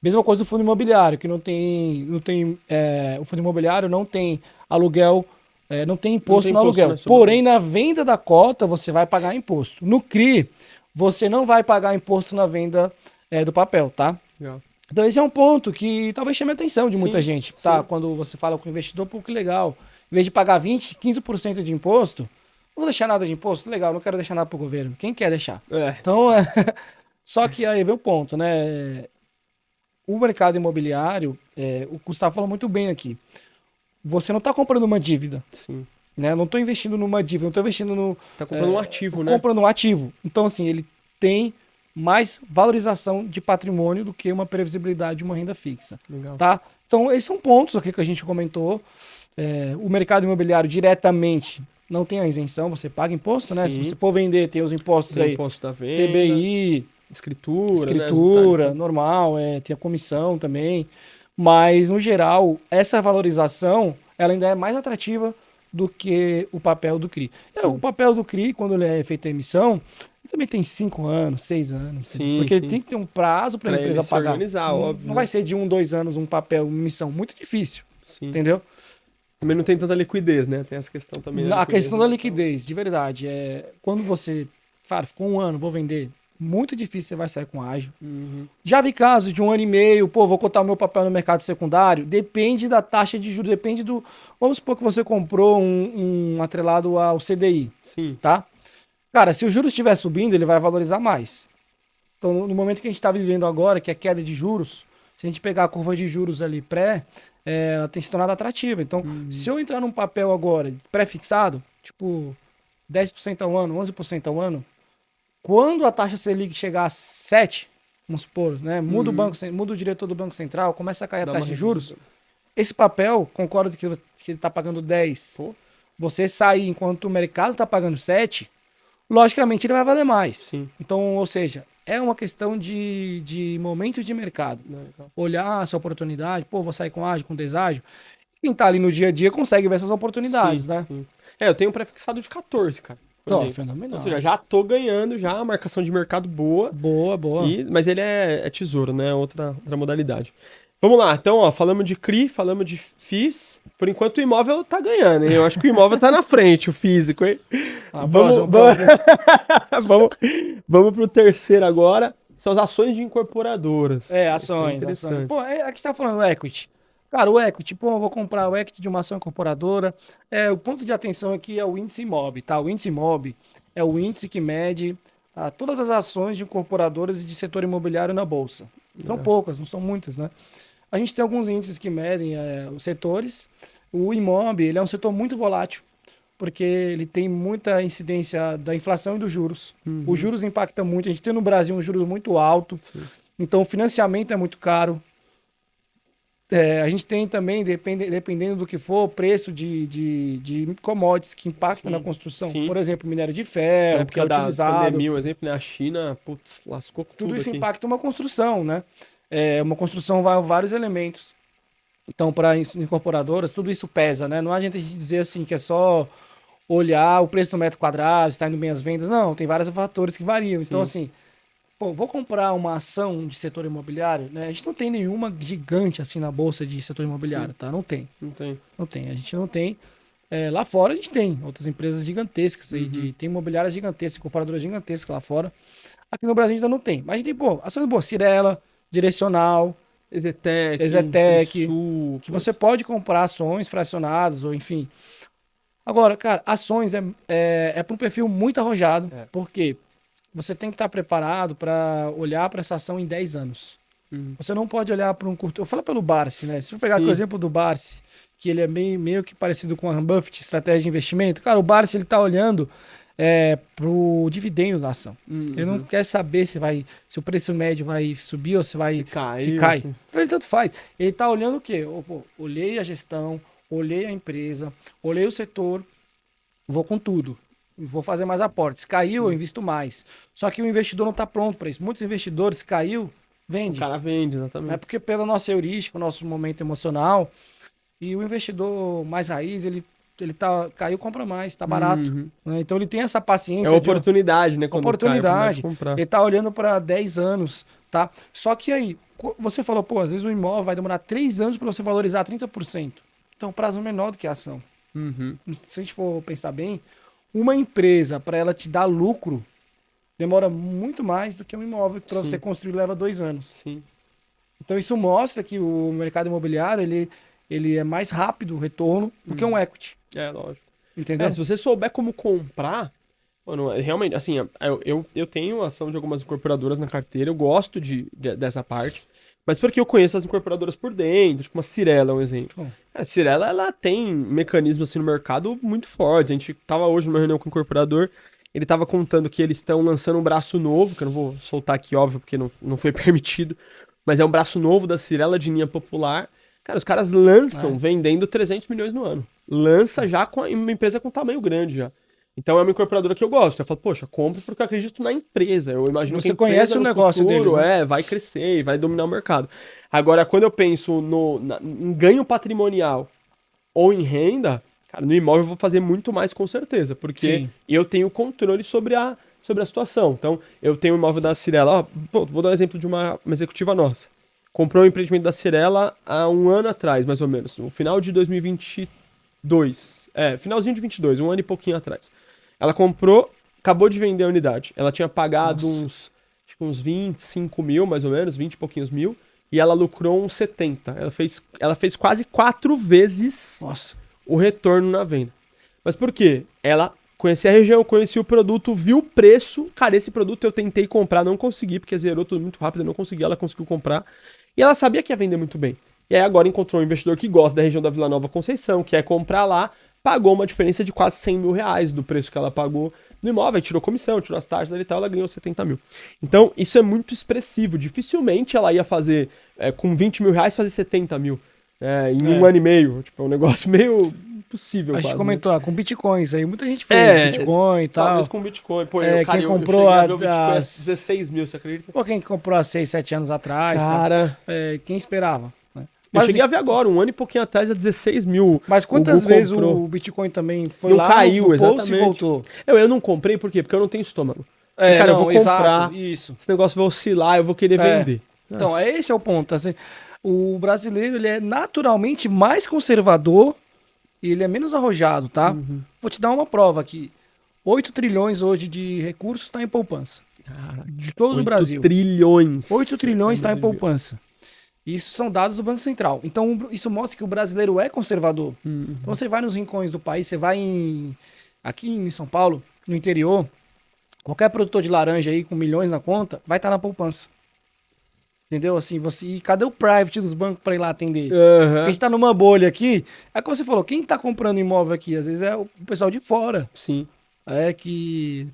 Speaker 2: Mesma coisa do fundo imobiliário, que o fundo imobiliário não tem aluguel. Não tem imposto no aluguel. Né, porém, na venda da cota, você vai pagar imposto. No CRI, você não vai pagar imposto na venda do papel, tá?
Speaker 1: Legal.
Speaker 2: Então, esse é um ponto que talvez chame a atenção de muita gente, tá? Quando você fala com o investidor, pô, que legal. Em vez de pagar 20%, 15% de imposto, vou deixar nada de imposto? Legal, não quero deixar nada pro governo. Quem quer deixar?
Speaker 1: É.
Speaker 2: Então, só que aí vem o ponto, né? O mercado imobiliário, o Gustavo falou muito bem aqui. Você não está comprando uma dívida.
Speaker 1: Sim.
Speaker 2: Né? Não estou investindo numa dívida, não estou investindo no...
Speaker 1: Você tá comprando um ativo, né?
Speaker 2: Comprando um ativo. Então, assim, ele tem mais valorização de patrimônio do que uma previsibilidade de uma renda fixa.
Speaker 1: Legal.
Speaker 2: Tá? Então, esses são pontos aqui que a gente comentou. O mercado imobiliário diretamente não tem a isenção, você paga imposto, né?
Speaker 1: Sim.
Speaker 2: Se você for vender, tem os impostos
Speaker 1: Tem
Speaker 2: aí.
Speaker 1: imposto da venda,
Speaker 2: TBI,
Speaker 1: escritura, né?
Speaker 2: normal, tem a comissão também. Mas, no geral, essa valorização, ela ainda é mais atrativa do que o papel do CRI. O papel do CRI, quando ele é feita a emissão, ele também tem 5 anos, 6 anos.
Speaker 1: Sim,
Speaker 2: porque
Speaker 1: sim.
Speaker 2: ele tem que ter um prazo para a empresa pagar.
Speaker 1: Organizar, óbvio.
Speaker 2: Não vai ser de 1, 2 anos um papel, uma emissão. Muito difícil.
Speaker 1: Sim.
Speaker 2: Entendeu?
Speaker 1: Também não tem tanta liquidez, né? Tem essa questão também.
Speaker 2: A questão da liquidez, de verdade, quando você fala, ficou 1 ano, vou vender, muito difícil você vai sair com ágio.
Speaker 1: Uhum.
Speaker 2: Já vi casos de 1 ano e meio, vou cotar o meu papel no mercado secundário, depende da taxa de juros, depende do... Vamos supor que você comprou um atrelado ao CDI,
Speaker 1: Sim.
Speaker 2: tá? Cara, se o juros estiver subindo, ele vai valorizar mais. Então, no momento que a gente está vivendo agora, que é queda de juros, se a gente pegar a curva de juros ali ela tem se tornado atrativa. Então, se eu entrar num papel agora pré-fixado, tipo 10% ao ano, 11% ao ano, quando a taxa Selic chegar a 7, vamos supor, né, muda o diretor do Banco Central, começa a cair a taxa de juros, esse papel, concordo que ele está pagando 10, você sair enquanto o mercado está pagando 7, logicamente ele vai valer mais.
Speaker 1: Sim.
Speaker 2: Então, ou seja, é uma questão de momento de mercado. Olhar essa oportunidade, vou sair com ágio, com deságio. Quem tá ali no dia a dia consegue ver essas oportunidades, né?
Speaker 1: Sim. Eu tenho um pré-fixado de 14, cara.
Speaker 2: Então, fenomenal.
Speaker 1: Ou seja, já tô ganhando, já marcação de mercado boa.
Speaker 2: Boa.
Speaker 1: Mas ele é tesouro, né? Outra modalidade. Vamos lá, então, ó, falamos de CRI, falamos de FIIs. Por enquanto o imóvel tá ganhando, hein? Eu acho que o imóvel tá na frente, o físico, hein? Vamos pro terceiro agora. São as ações de incorporadoras.
Speaker 2: Ações. Aqui você tá falando equity. Cara, o equity, eu vou comprar o equity de uma ação incorporadora. O ponto de atenção aqui é o índice IMOB, tá? O índice IMOB é o índice que mede todas as ações de incorporadoras e de setor imobiliário na Bolsa. São poucas, não são muitas, né? A gente tem alguns índices que medem os setores. O IMOB, ele é um setor muito volátil, porque ele tem muita incidência da inflação e dos juros. Os juros impactam muito. A gente tem no Brasil um juros muito alto. Sim. Então, o financiamento é muito caro. A gente tem também, dependendo do que for, preço de commodities que impactam na construção. Sim. Por exemplo, minério de ferro, que é utilizado.
Speaker 1: Pandemia, um exemplo, né? A China, lascou tudo
Speaker 2: isso
Speaker 1: aqui.
Speaker 2: Impacta uma construção, né? Uma construção vai a vários elementos. Então, para incorporadoras, tudo isso pesa, né? Não adianta a gente dizer assim que é só olhar o preço do metro quadrado, está indo bem as vendas. Não, tem vários fatores que variam. Sim. Então, assim, vou comprar uma ação de setor imobiliário, né? A gente não tem nenhuma gigante assim na bolsa de setor imobiliário, tá? Não tem. A gente não tem. Lá fora a gente tem outras empresas gigantescas aí, tem imobiliárias gigantescas, incorporadoras gigantescas lá fora. Aqui no Brasil a gente ainda não tem. Mas a gente tem, ações boas, Cirela, Direcional, Exetec, que você pode comprar ações fracionadas, ou enfim. Agora, cara, ações é para um perfil muito arrojado, porque você tem que estar preparado para olhar para essa ação em 10 anos. Você não pode olhar para um curto... Eu falo pelo Barsi, né? Se eu pegar o exemplo do Barsi, que ele é meio que parecido com a Warren Buffett, estratégia de investimento, cara, o Barsi ele está olhando para o dividendo da ação. Ele não quer saber se o preço médio vai subir ou se cai. Ele tanto faz. Ele está olhando o quê? Olhei a gestão, olhei a empresa, olhei o setor, vou com tudo. Vou fazer mais aportes. Caiu, eu invisto mais. Só que o investidor não está pronto para isso. Muitos investidores, caiu, vende.
Speaker 1: O cara vende, exatamente.
Speaker 2: É porque pela nossa heurística, o nosso momento emocional, e o investidor mais raiz, ele caiu, compra mais, tá barato. Né? Então ele tem essa paciência.
Speaker 1: É oportunidade, né? Quando
Speaker 2: oportunidade.
Speaker 1: Cai,
Speaker 2: ele tá olhando para 10 anos, tá? Só que aí, você falou, às vezes o imóvel vai demorar 3 anos para você valorizar 30%. Então, prazo menor do que a ação. Se a gente for pensar bem, uma empresa, para ela te dar lucro, demora muito mais do que um imóvel que para você construir leva 2 anos.
Speaker 1: Sim.
Speaker 2: Então isso mostra que o mercado imobiliário ele é mais rápido o retorno do que um equity.
Speaker 1: Lógico.
Speaker 2: Entendeu?
Speaker 1: Se você souber como comprar, mano, realmente, assim, eu tenho ação de algumas incorporadoras na carteira, eu gosto dessa parte, mas porque eu conheço as incorporadoras por dentro, tipo uma Cyrela, um exemplo.
Speaker 2: Bom.
Speaker 1: A Cyrela, ela tem mecanismos assim no mercado muito fortes. A gente tava hoje numa reunião com o incorporador, ele tava contando que eles estão lançando um braço novo, que eu não vou soltar aqui, óbvio, porque não foi permitido, mas é um braço novo da Cyrela de linha popular. Cara, os caras lançam vendendo 300 milhões no ano. Lança já com uma empresa com tamanho grande já. Então é uma incorporadora que eu gosto. Eu falo, poxa, compre porque eu acredito na empresa. Eu imagino que a
Speaker 2: Você conhece o negócio deles, né?
Speaker 1: vai crescer e vai dominar o mercado. Agora, quando eu penso em ganho patrimonial ou em renda, cara, no imóvel eu vou fazer muito mais com certeza, porque
Speaker 2: Sim.
Speaker 1: eu tenho controle sobre a situação. Então, eu tenho um imóvel da Cyrela, vou dar um exemplo de uma executiva nossa. Comprou um empreendimento da Cyrela há um ano atrás, mais ou menos, no final de 2022. Finalzinho de 22, um ano e pouquinho atrás. Ela comprou, acabou de vender a unidade. Ela tinha pagado uns 25 mil, mais ou menos, 20 e pouquinhos mil, e ela lucrou uns 70. Ela fez quase 4 vezes o retorno na venda. Mas por quê? Ela conhecia a região, conhecia o produto, viu o preço. Cara, esse produto eu tentei comprar, não consegui, porque zerou tudo muito rápido, eu não consegui, ela conseguiu comprar. E ela sabia que ia vender muito bem. E aí agora encontrou um investidor que gosta da região da Vila Nova Conceição, quer comprar lá, pagou uma diferença de quase 100 mil reais do preço que ela pagou no imóvel, tirou comissão, tirou as taxas e tal, ela ganhou 70 mil. Então, isso é muito expressivo. Dificilmente ela ia fazer, com 20 mil reais, fazer 70 mil em um ano e meio. Tipo, é um negócio meio impossível.
Speaker 2: A gente
Speaker 1: quase,
Speaker 2: comentou, com bitcoins aí, muita gente fez Bitcoin e tal.
Speaker 1: Talvez com Bitcoin. Pô,
Speaker 2: quem comprou
Speaker 1: eu cheguei a ver o Bitcoin a 16 mil, você acredita?
Speaker 2: Pô, quem comprou há 6, 7 anos atrás,
Speaker 1: cara,
Speaker 2: quem esperava? Né?
Speaker 1: Eu cheguei a ver agora, um ano e pouquinho atrás, a 16 mil.
Speaker 2: Mas quantas vezes o Bitcoin também foi
Speaker 1: não
Speaker 2: lá
Speaker 1: caiu,
Speaker 2: no
Speaker 1: exatamente.
Speaker 2: E voltou?
Speaker 1: Eu não comprei, por quê? Porque eu não tenho estômago. Cara, eu vou comprar,
Speaker 2: isso.
Speaker 1: esse negócio vai oscilar, eu vou querer vender.
Speaker 2: Então, esse é o ponto. Assim, o brasileiro ele é naturalmente mais conservador e ele é menos arrojado, tá?
Speaker 1: Uhum.
Speaker 2: Vou te dar uma prova aqui. 8 trilhões hoje de recursos está em poupança.
Speaker 1: Cara,
Speaker 2: De todo o Brasil.
Speaker 1: 8 trilhões.
Speaker 2: 8 trilhões está em poupança. Isso são dados do Banco Central. Então, isso mostra que o brasileiro é conservador.
Speaker 1: Uhum.
Speaker 2: Então, você vai nos rincões do país, você vai aqui em São Paulo, no interior, qualquer produtor de laranja aí com milhões na conta, vai estar na poupança. Entendeu? Assim, e cadê o private dos bancos para ir lá atender?
Speaker 1: Uhum.
Speaker 2: A gente tá numa bolha aqui. É como você falou, quem tá comprando imóvel aqui? Às vezes é o pessoal de fora.
Speaker 1: Sim.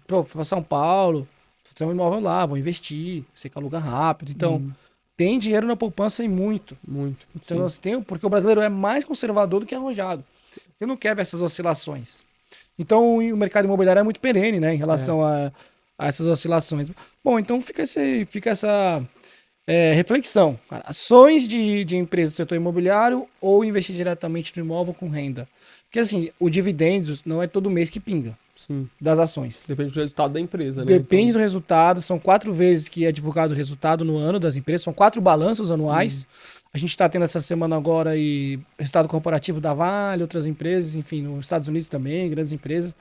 Speaker 2: Foi pra São Paulo, tem um imóvel lá, vou investir, você que aluga rápido. Então, tem dinheiro na poupança e muito.
Speaker 1: Muito.
Speaker 2: Então, assim, porque o brasileiro é mais conservador do que arrojado. Ele não quer ver essas oscilações. Então, o mercado imobiliário é muito perene, né, em relação a essas oscilações. Bom, então fica essa reflexão. Cara. Ações de empresas do setor imobiliário ou investir diretamente no imóvel com renda. Porque, assim, o dividendos não é todo mês que pinga.
Speaker 1: Sim.
Speaker 2: Das ações.
Speaker 1: Depende do resultado da empresa, né?
Speaker 2: Depende do resultado. São 4 vezes que é divulgado o resultado no ano das empresas. São 4 balanços anuais. A gente está tendo essa semana agora aí resultado corporativo da Vale, outras empresas, enfim, nos Estados Unidos também, grandes empresas.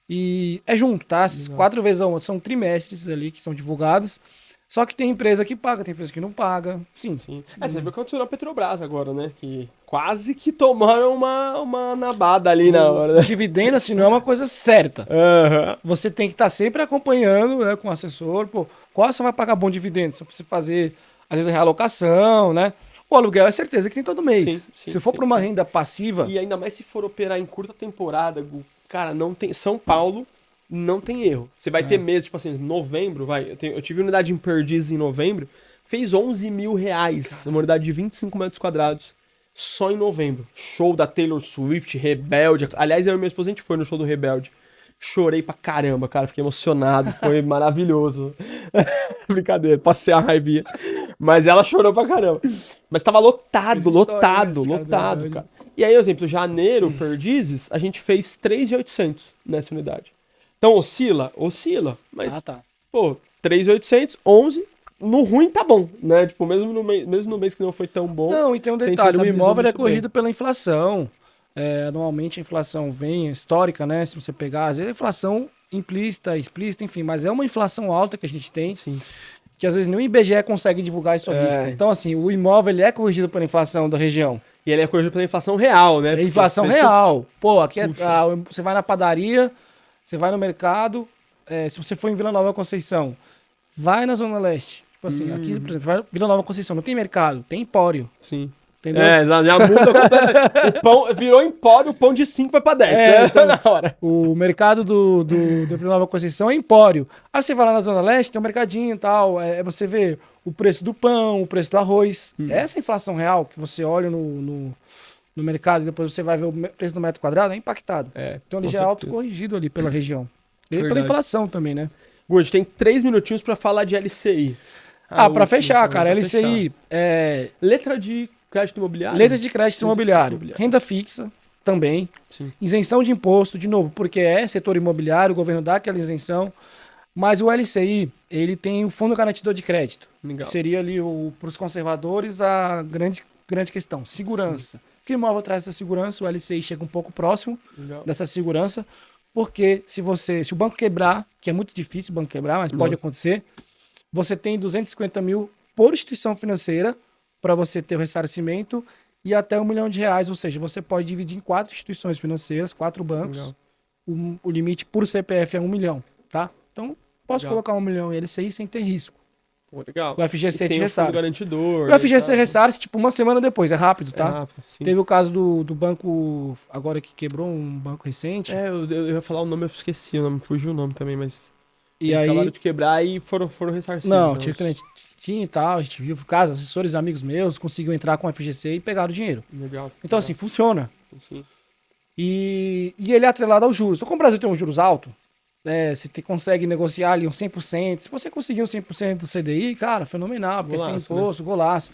Speaker 2: E é junto, tá? Essas 4 vezes ao ano. São trimestres ali que são divulgados. Só que tem empresa que paga, tem empresa que não paga. Sim.
Speaker 1: Você viu o que aconteceu na Petrobras agora, né? Que quase que tomaram uma nabada ali na hora, né?
Speaker 2: O dividendo, assim, não é uma coisa certa.
Speaker 1: Uhum.
Speaker 2: Você tem que estar sempre acompanhando, né, com o assessor. Pô, qual você vai pagar bom dividendo? Você precisa fazer, às vezes, a realocação, né? O aluguel é certeza que tem todo mês. Se for para uma renda passiva...
Speaker 1: E ainda mais se for operar em curta temporada, cara, não tem... São Paulo... Não tem erro. Você vai ter meses, tipo assim, novembro, eu tive unidade em Perdizes em novembro, fez 11 mil reais, uma unidade de 25 metros quadrados, só em novembro. Show da Taylor Swift, Rebelde. Aliás, eu e minha esposa, a gente foi no show do Rebelde. Chorei pra caramba, cara, fiquei emocionado, foi maravilhoso. Brincadeira, passei a raivinha. Mas ela chorou pra caramba. Mas tava lotado, cara. E aí, por exemplo, janeiro, Perdizes, a gente fez 3.800 nessa unidade. Então oscila, mas, pô, 3.800, 11, no ruim tá bom, né? Tipo, mesmo no mês que não foi tão bom...
Speaker 2: Não, e tem um detalhe, o imóvel é corrido pela inflação. Normalmente a inflação vem histórica, né? Se você pegar, às vezes a inflação implícita, explícita, enfim, mas é uma inflação alta que a gente tem, que às vezes nem o IBGE consegue divulgar isso à risca. Então, assim, o imóvel ele é corrigido pela inflação da região.
Speaker 1: E ele é corrigido pela inflação real, né?
Speaker 2: É inflação real. Pô, aqui você vai na padaria, você vai no mercado, se você for em Vila Nova Conceição, vai na Zona Leste. Tipo assim, aqui, por exemplo, vai Vila Nova Conceição, não tem mercado, tem empório.
Speaker 1: Sim.
Speaker 2: Entendeu?
Speaker 1: Exato, já muda completamente. O pão virou empório, o pão de 5 vai pra 10.
Speaker 2: Então,
Speaker 1: na hora.
Speaker 2: o mercado do Vila Nova Conceição é empório. Aí você vai lá na Zona Leste, tem um mercadinho e tal, você vê o preço do pão, o preço do arroz. Essa inflação real que você olha no mercado e depois você vai ver o preço do metro quadrado, é impactado. Então ele já é autocorrigido ali pela região. E pela inflação também, né?
Speaker 1: Good, tem 3 minutinhos pra falar de LCI.
Speaker 2: Pra fechar, cara, LCI é...
Speaker 1: Letra de crédito imobiliário?
Speaker 2: Letra de crédito imobiliário. Renda fixa também.
Speaker 1: Sim.
Speaker 2: Isenção de imposto, de novo, porque é setor imobiliário, o governo dá aquela isenção. Mas o LCI, ele tem o Fundo Garantidor de Crédito.
Speaker 1: Legal.
Speaker 2: Seria ali, para os conservadores, a grande questão. Segurança. Sim. O que o imóvel traz essa segurança? O LCI chega um pouco próximo dessa segurança, porque se o banco quebrar, que é muito difícil o banco quebrar, mas pode acontecer, você tem 250 mil por instituição financeira para você ter o ressarcimento e até R$1 milhão, ou seja, você pode dividir em 4 instituições financeiras, 4 bancos. O limite por CPF é 1 milhão, tá? Então, posso colocar 1 milhão em LCI sem ter risco.
Speaker 1: Pô, legal.
Speaker 2: O FGC te ressarce.
Speaker 1: Garantidor.
Speaker 2: O FGC ressarce, tipo, uma semana depois, é rápido, tá?
Speaker 1: É rápido,
Speaker 2: teve o caso do banco, agora que quebrou, um banco recente.
Speaker 1: Eu ia falar o nome, eu esqueci o nome, fugiu o nome também, mas...
Speaker 2: E
Speaker 1: eles
Speaker 2: aí...
Speaker 1: acabaram de quebrar e foram ressarcidos.
Speaker 2: Não, tinha cliente e tal, a gente viu casos, assessores, amigos meus, conseguiram entrar com o FGC e pegaram o dinheiro.
Speaker 1: Legal.
Speaker 2: Então, assim, funciona.
Speaker 1: Sim.
Speaker 2: E ele é atrelado aos juros. Então, como o Brasil tem um juros alto, você consegue negociar ali um 100%. Se você conseguir um 100% do CDI, cara, fenomenal, porque sem imposto, golaço.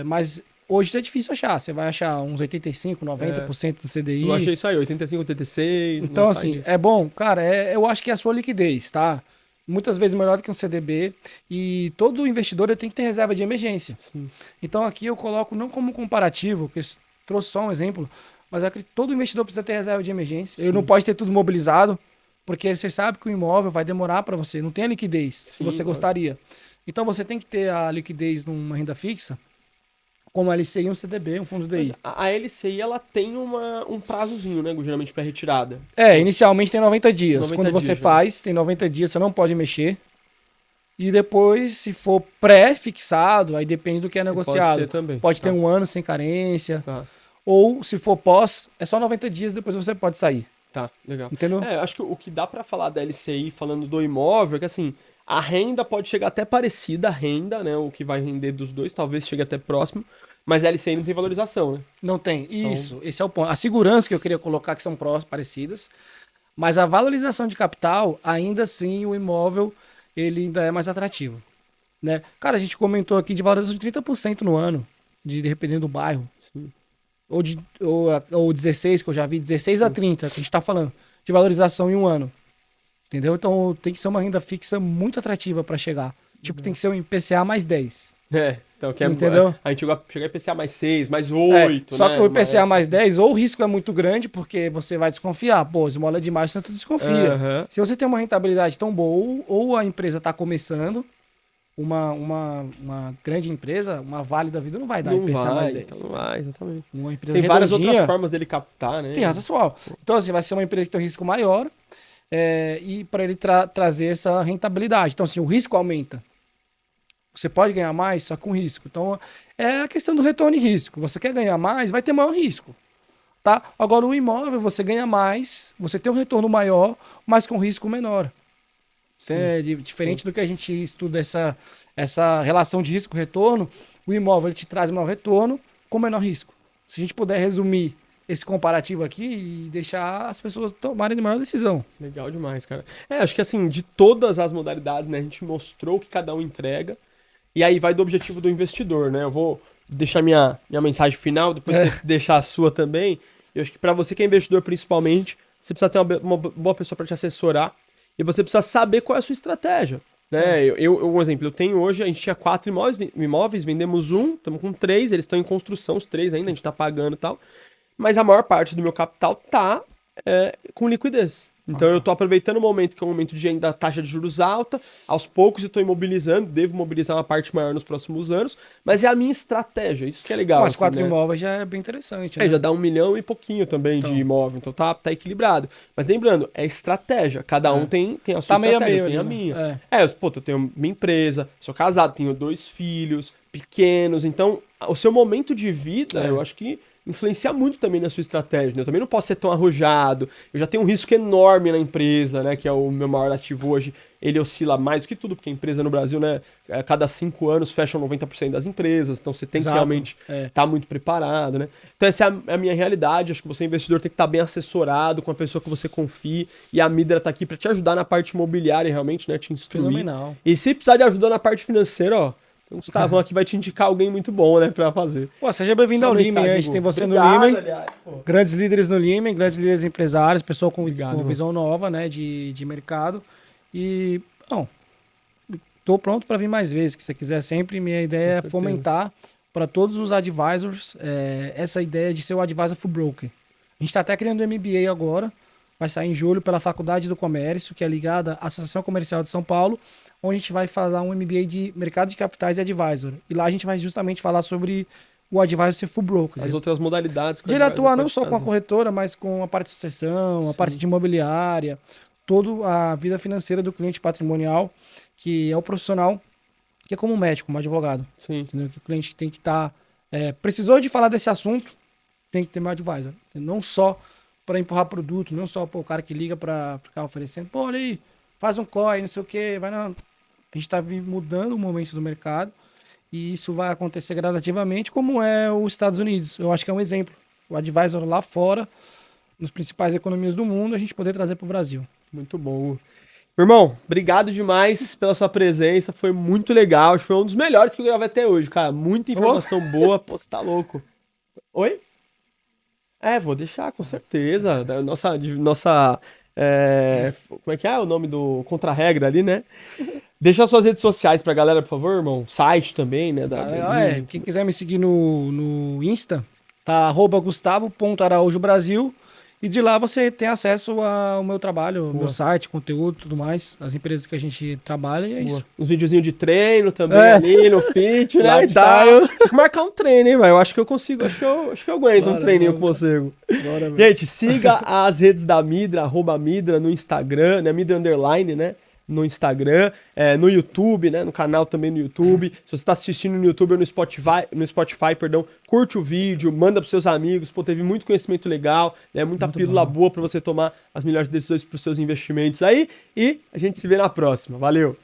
Speaker 2: Mas hoje é difícil achar. Você vai achar uns 85%, 90% do CDI.
Speaker 1: Eu achei isso aí, 85%, 86%.
Speaker 2: Então, assim, é bom. Cara, eu acho que é a sua liquidez, tá? Muitas vezes melhor do que um CDB. E todo investidor tem que ter reserva de emergência.
Speaker 1: Sim.
Speaker 2: Então, aqui eu coloco não como comparativo, que eu trouxe só um exemplo, mas todo investidor precisa ter reserva de emergência. Ele não pode ter tudo mobilizado, porque você sabe que o imóvel vai demorar para você. Não tem a liquidez que você gostaria. Então, você tem que ter a liquidez numa renda fixa, como a LCI, um CDB, um fundo DI.
Speaker 1: Mas a LCI, ela tem um prazozinho, né, geralmente para retirada.
Speaker 2: Inicialmente tem 90 dias.
Speaker 1: 90
Speaker 2: Quando você
Speaker 1: dias,
Speaker 2: faz, tem 90 dias, você não pode mexer. E depois, se for pré-fixado, aí depende do que é negociado.
Speaker 1: Pode ser também.
Speaker 2: Pode ter 1 ano sem carência.
Speaker 1: Tá.
Speaker 2: Ou, se for pós, é só 90 dias, depois você pode sair.
Speaker 1: Tá, legal.
Speaker 2: Entendeu?
Speaker 1: Acho que o que dá para falar da LCI, falando do imóvel, é que assim, a renda pode chegar até parecida, a renda, né, o que vai render dos dois, talvez chegue até próximo, mas a LCI não tem valorização, né?
Speaker 2: Não tem. Isso, esse é o ponto. A segurança que eu queria colocar, que são parecidas, mas a valorização de capital, ainda assim, o imóvel, ele ainda é mais atrativo, né? Cara, a gente comentou aqui de valorização de 30% no ano, dependendo do bairro.
Speaker 1: Sim.
Speaker 2: Ou 16, que eu já vi, 16 a 30, que a gente tá falando, de valorização em 1 ano. Entendeu? Então tem que ser uma renda fixa muito atrativa para chegar. Tipo, tem que ser um IPCA mais 10.
Speaker 1: Então que
Speaker 2: entendeu?
Speaker 1: A gente chega a IPCA mais 6, mais 8,
Speaker 2: só que o IPCA mais 10, ou o risco é muito grande, porque você vai desconfiar. Pô, esmola demais, tanto desconfia. Se você tem uma rentabilidade tão boa, ou a empresa tá começando, uma grande empresa, uma Vale da vida, não vai dar IPCA mais 10.
Speaker 1: Então não vai, exatamente.
Speaker 2: Uma empresa
Speaker 1: tem várias outras formas dele captar, né?
Speaker 2: Tem outras formas. Então, assim, vai ser uma empresa que tem um risco maior, e para ele trazer essa rentabilidade. Então, assim, o risco aumenta. Você pode ganhar mais, só com risco. Então, é a questão do retorno e risco. Você quer ganhar mais, vai ter maior risco. Tá? Agora, o imóvel, você ganha mais, você tem um retorno maior, mas com risco menor. Diferente do que a gente estuda essa relação de risco-retorno, o imóvel ele te traz maior retorno com menor risco. Se a gente puder resumir esse comparativo aqui e deixar as pessoas tomarem a melhor decisão.
Speaker 1: Legal demais, cara. Acho que assim, de todas as modalidades, né, a gente mostrou o que cada um entrega, e aí vai do objetivo do investidor, né? Eu vou deixar minha mensagem final, depois você deixar a sua também. Eu acho que para você que é investidor principalmente, você precisa ter uma boa pessoa para te assessorar, e você precisa saber qual é a sua estratégia. Né? Um exemplo, eu tenho hoje, a gente tinha 4 imóveis, vendemos 1, estamos com 3, eles estão em construção, os 3 ainda, a gente está pagando e tal. Mas a maior parte do meu capital tá com liquidez. Então eu tô aproveitando o momento que é um momento de ainda taxa de juros alta, aos poucos eu tô imobilizando, devo mobilizar uma parte maior nos próximos anos, mas é a minha estratégia, isso que é legal.
Speaker 2: Mas
Speaker 1: assim,
Speaker 2: 4
Speaker 1: né?
Speaker 2: imóveis já é bem interessante, né?
Speaker 1: Já dá 1 milhão e pouquinho também de imóvel, então tá equilibrado. Mas lembrando, é estratégia, cada um tem a sua
Speaker 2: Tá meio a
Speaker 1: estratégia, eu
Speaker 2: meio
Speaker 1: tenho a
Speaker 2: ali,
Speaker 1: minha.
Speaker 2: né?
Speaker 1: Eu tenho minha empresa, sou casado, tenho 2 filhos pequenos, então o seu momento de vida, eu acho que influencia muito também na sua estratégia, né? Eu também não posso ser tão arrojado, eu já tenho um risco enorme na empresa, né, que é o meu maior ativo hoje, ele oscila mais do que tudo, porque a empresa no Brasil, né, a cada 5 anos fecham 90% das empresas, então você tem
Speaker 2: Exato,
Speaker 1: que realmente estar muito preparado, né? Então essa é a minha realidade, acho que você investidor tem que estar bem assessorado com a pessoa que você confie, e a Midra tá aqui para te ajudar na parte imobiliária realmente, né, te instruir.
Speaker 2: Fenomenal.
Speaker 1: E se precisar de ajuda na parte financeira, ó, o Gustavão aqui vai te indicar alguém muito bom, né, pra fazer.
Speaker 2: Pô, seja bem-vindo ao Limen, a gente tem você no Limen. Grandes líderes no Limen, grandes líderes empresários, pessoa com visão nova, né, de mercado. E, bom, tô pronto para vir mais vezes, que você quiser sempre. Minha ideia é fomentar para todos os advisors essa ideia de ser o advisor full broker. A gente está até criando um MBA agora, vai sair em julho pela Faculdade do Comércio, que é ligada à Associação Comercial de São Paulo, onde a gente vai falar um MBA de Mercado de Capitais e Advisor. E lá a gente vai justamente falar sobre o advisor ser full broker.
Speaker 1: As outras modalidades.
Speaker 2: De ele atuar não só com a corretora, mas com a parte de sucessão, a parte de imobiliária, toda a vida financeira do cliente patrimonial, que é o profissional que é como um médico, como um advogado.
Speaker 1: Sim.
Speaker 2: Entendeu? Que o cliente tem que estar... precisou de falar desse assunto, tem que ter meu advisor. Não só para empurrar produto, não só o cara que liga para ficar oferecendo, pô, olha aí, faz um COI, não sei o quê, vai não. A gente está mudando o momento do mercado e isso vai acontecer gradativamente, como é os Estados Unidos. Eu acho que é um exemplo. O advisor lá fora, nas principais economias do mundo, a gente poder trazer para o Brasil.
Speaker 1: Muito bom. Irmão, obrigado demais pela sua presença, foi muito legal, acho que foi um dos melhores que eu gravei até hoje, cara. Muita informação boa, pô, você tá louco. Oi? Vou deixar, com certeza. Nossa como é que é o nome do contra-regra ali, né? Deixa as suas redes sociais pra galera, por favor, irmão. Site também, né?
Speaker 2: Quem quiser me seguir no Insta, tá @gustavo.araújobrasil. E de lá você tem acesso ao meu trabalho, ao meu site, conteúdo, tudo mais, as empresas que a gente trabalha e é isso.
Speaker 1: Uns videozinhos de treino também ali no Fit, né?
Speaker 2: Lifestyle.
Speaker 1: Tem que marcar um treino, hein, velho? Eu acho que eu consigo, acho que eu aguento um treininho com você. Gente, siga as redes da Midra, @Midra no Instagram, né? Midra Underline, né? No Instagram, no YouTube, né? No canal também no YouTube. Se você está assistindo no YouTube ou no Spotify, curte o vídeo, manda pros seus amigos. Pô, teve muito conhecimento legal, né? Muita pílula boa para você tomar as melhores decisões pros seus investimentos aí. E a gente se vê na próxima. Valeu!